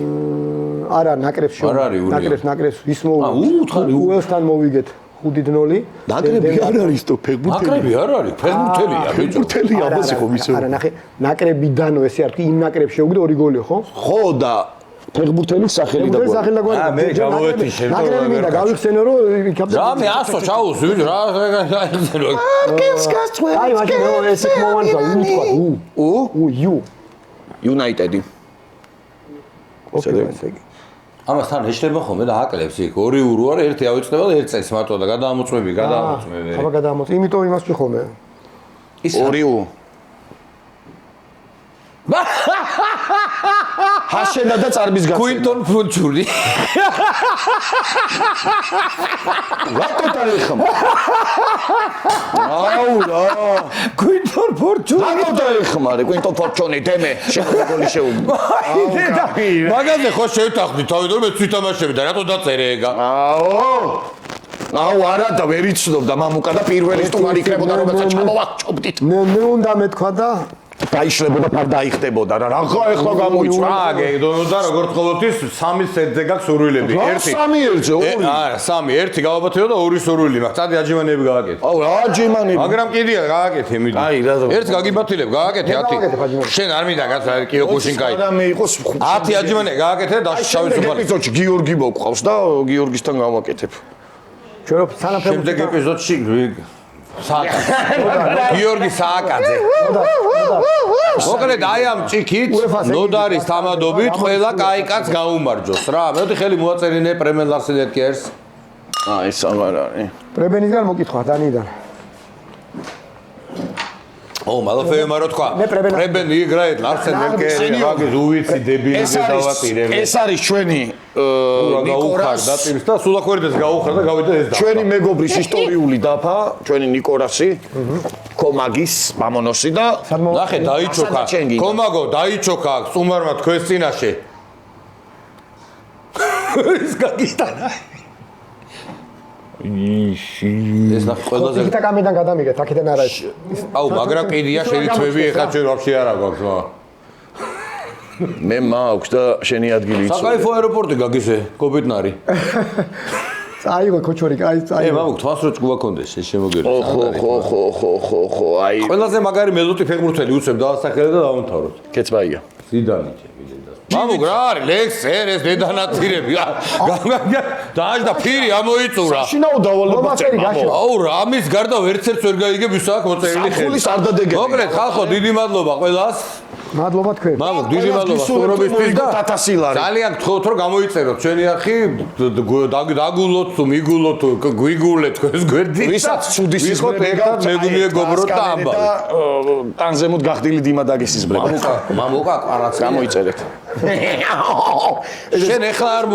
არა, ნაკრებში. ნაკრებს ის უთხარი უელსთან მოვიგეთ 5-0. ნაკრები არ არის თო ფეხბურთელი. ნაკრები არ არის, ფეხბურთელია, ფეხბურთელია, აბა ხო მისო. არა, ნახე, ნაკრებიდანო ესე არ თქვი, იმ ნაკრებს შეუგდო 2 გოლი, ხო? ხო და ფეხბურთელის სახელი და გვარი. მე გამოვეთი შენ. ნაკრები მინდა გავიხსენო რომ რა მე 100 ჩაუსვი რა გაიხსენო. აი მაშინ ესე მომანდა უთქვა United-ი. ამასთან ეშლება ხოლმე და აკლებს იქ 2 არის, ერთი ავიწყდება და ერთ წელს მარტო და გადაამოწმები. აბა გადაამოწმე. იმიტომ იმას ვთქვი ხოლმე. ის 2 ჰაშენა და წარბის გასცემა. კუინტონ ფუნჩური. რატო დაიხმა? აუ რა. კუინტონ ფუნჩური. რატო დაიხმარე კუინტონ ფორჩონი დემე შეგოლი შეუგდო. მაგაზე ხო შევთანხმდი თავი რომ მე თვითამაშები და რატო დაწერე ეგა? აუ არა და ვერ იცნობ და მამუკა და პირველი სტუმარი იქნებოდა რომელსაც ჩამოვახჭობდით. მე უნდა მეთქვა და დაიშლებოდა და დაიხდებოდა რა ახლა გამოიწვა. და როგორც ყოველთვის 3 სეტზე გაქვს სურვილები. 1 3 ერთზე 2. არა 3 1 გავაბათეო და 2 სურვილი მაქვს. წადი აჯიმანები გააკეთე. აუ რა აჯიმანები. მაგრამ კიდია გააკეთე მიდი. აი რა. 1 გაგიბათილებ გააკეთე 10. შენ არ მინდა გაც კიოკუშინკაი. 10 აჯიმანები გააკეთე და შავი სუფარი. ეპიზოდში გიორგი მოყავს და გიორგისთან გავაკეთებ. ჩვენ სანაფემ შემდეგ ეპიზოდში გიორგი სააკაძე. მოკლედ აი ამ ჭიქით ნოდარის თამადობით ყველა კაი კაც გაუმარჯოს რა. მეოთხე ხელი მოაწერინე პრემენ ლარსენეთკერს. ეს აღარ არის. პრებენისგან მოკითხვა დანიდან. მალოფემა რო თქვა. პრებენი იგრაეთ ლარსენეთკერს ვაგე უვიცი დებილი დავატირე. ეს არის ჩვენი ნიკორას და ტირს და სულაქვერდეს გაუხრა და გავიდა ეს და. ჩვენი მეგობრის ისტორიული დაფა, ჩვენი ნიკორასი, კომაგის მამონოსი და ნახე დაიჩოქა. კომაგო დაიჩოქა სტუმარმა თქვენს წინაშე. ის გაგისტანა. ეს ნახე ყველაზე იქ და კამედან გადამიგეთ, აქედან არა ეს. აუ მაგრამ კიდია შეიძლება ეხა ჩვენ ვაფშე არა გვაქვს მა. მე მაქვს და შენი ადგილი იცო. საკაიფო აეროპორტი გაგისე, კობიტნარი. წაიღო ქოჩორი, აი წაიღო. მამუკ თვალს რო ჭკუა კონდეს, ეს შემოგერე. ხო, აი. ყველაზე მაგარი მელოტი ფეხბურთელი უცებ დაასახელე და დავამთავროთ. კეცბაია. ზიდანი ჩემი. მამუკ რა არის ლექს ეს დედანაცირები დააჭდა ფირი ამოიწურა შინაო დავალება ლობაწერი გაშო. აუ რამის გარდა ვერცერთს ვერ გაიგებ ის აქ მოწერილი ხულის არ დადეგები. მოკლედ ხალხო დიდი მადლობა ყველას მადლობა თქვენ. მამუკ დიდი მადლობა სტუმრობისთვის და 1000 ლარი. ძალიან გთხოვთ რომ გამოიწეროთ ჩვენი არხი დაგულოთ თუ მიგულოთ თუ გვიგულეთ თქვენს გვერდით ვისაც ცუდი ვიყოთ ერთად მეგობროთ და ამბავ ტანზემოთ გახდილი დიმა დაგესის ბრება. მამუკა ყარაც გამოიწერეთ. შენ ეხლა არ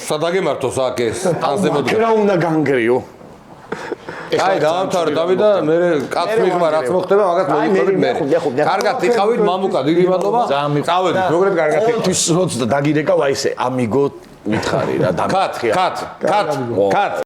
სადაგემართოს აქ ეს ტანზემოთ რა უნდა განგრიო? აი დაამთავრე დავით და მე კაც მიღმა რაც მოხდება მაგას მოიყვებით მე. კარგად იყავით მამუკა დიდი მადლობა. წავედით მოგრეთ კარგად. ყოველთვის როცა დაგირეკავ აი ესე ამიგო მითხარი რა და კატ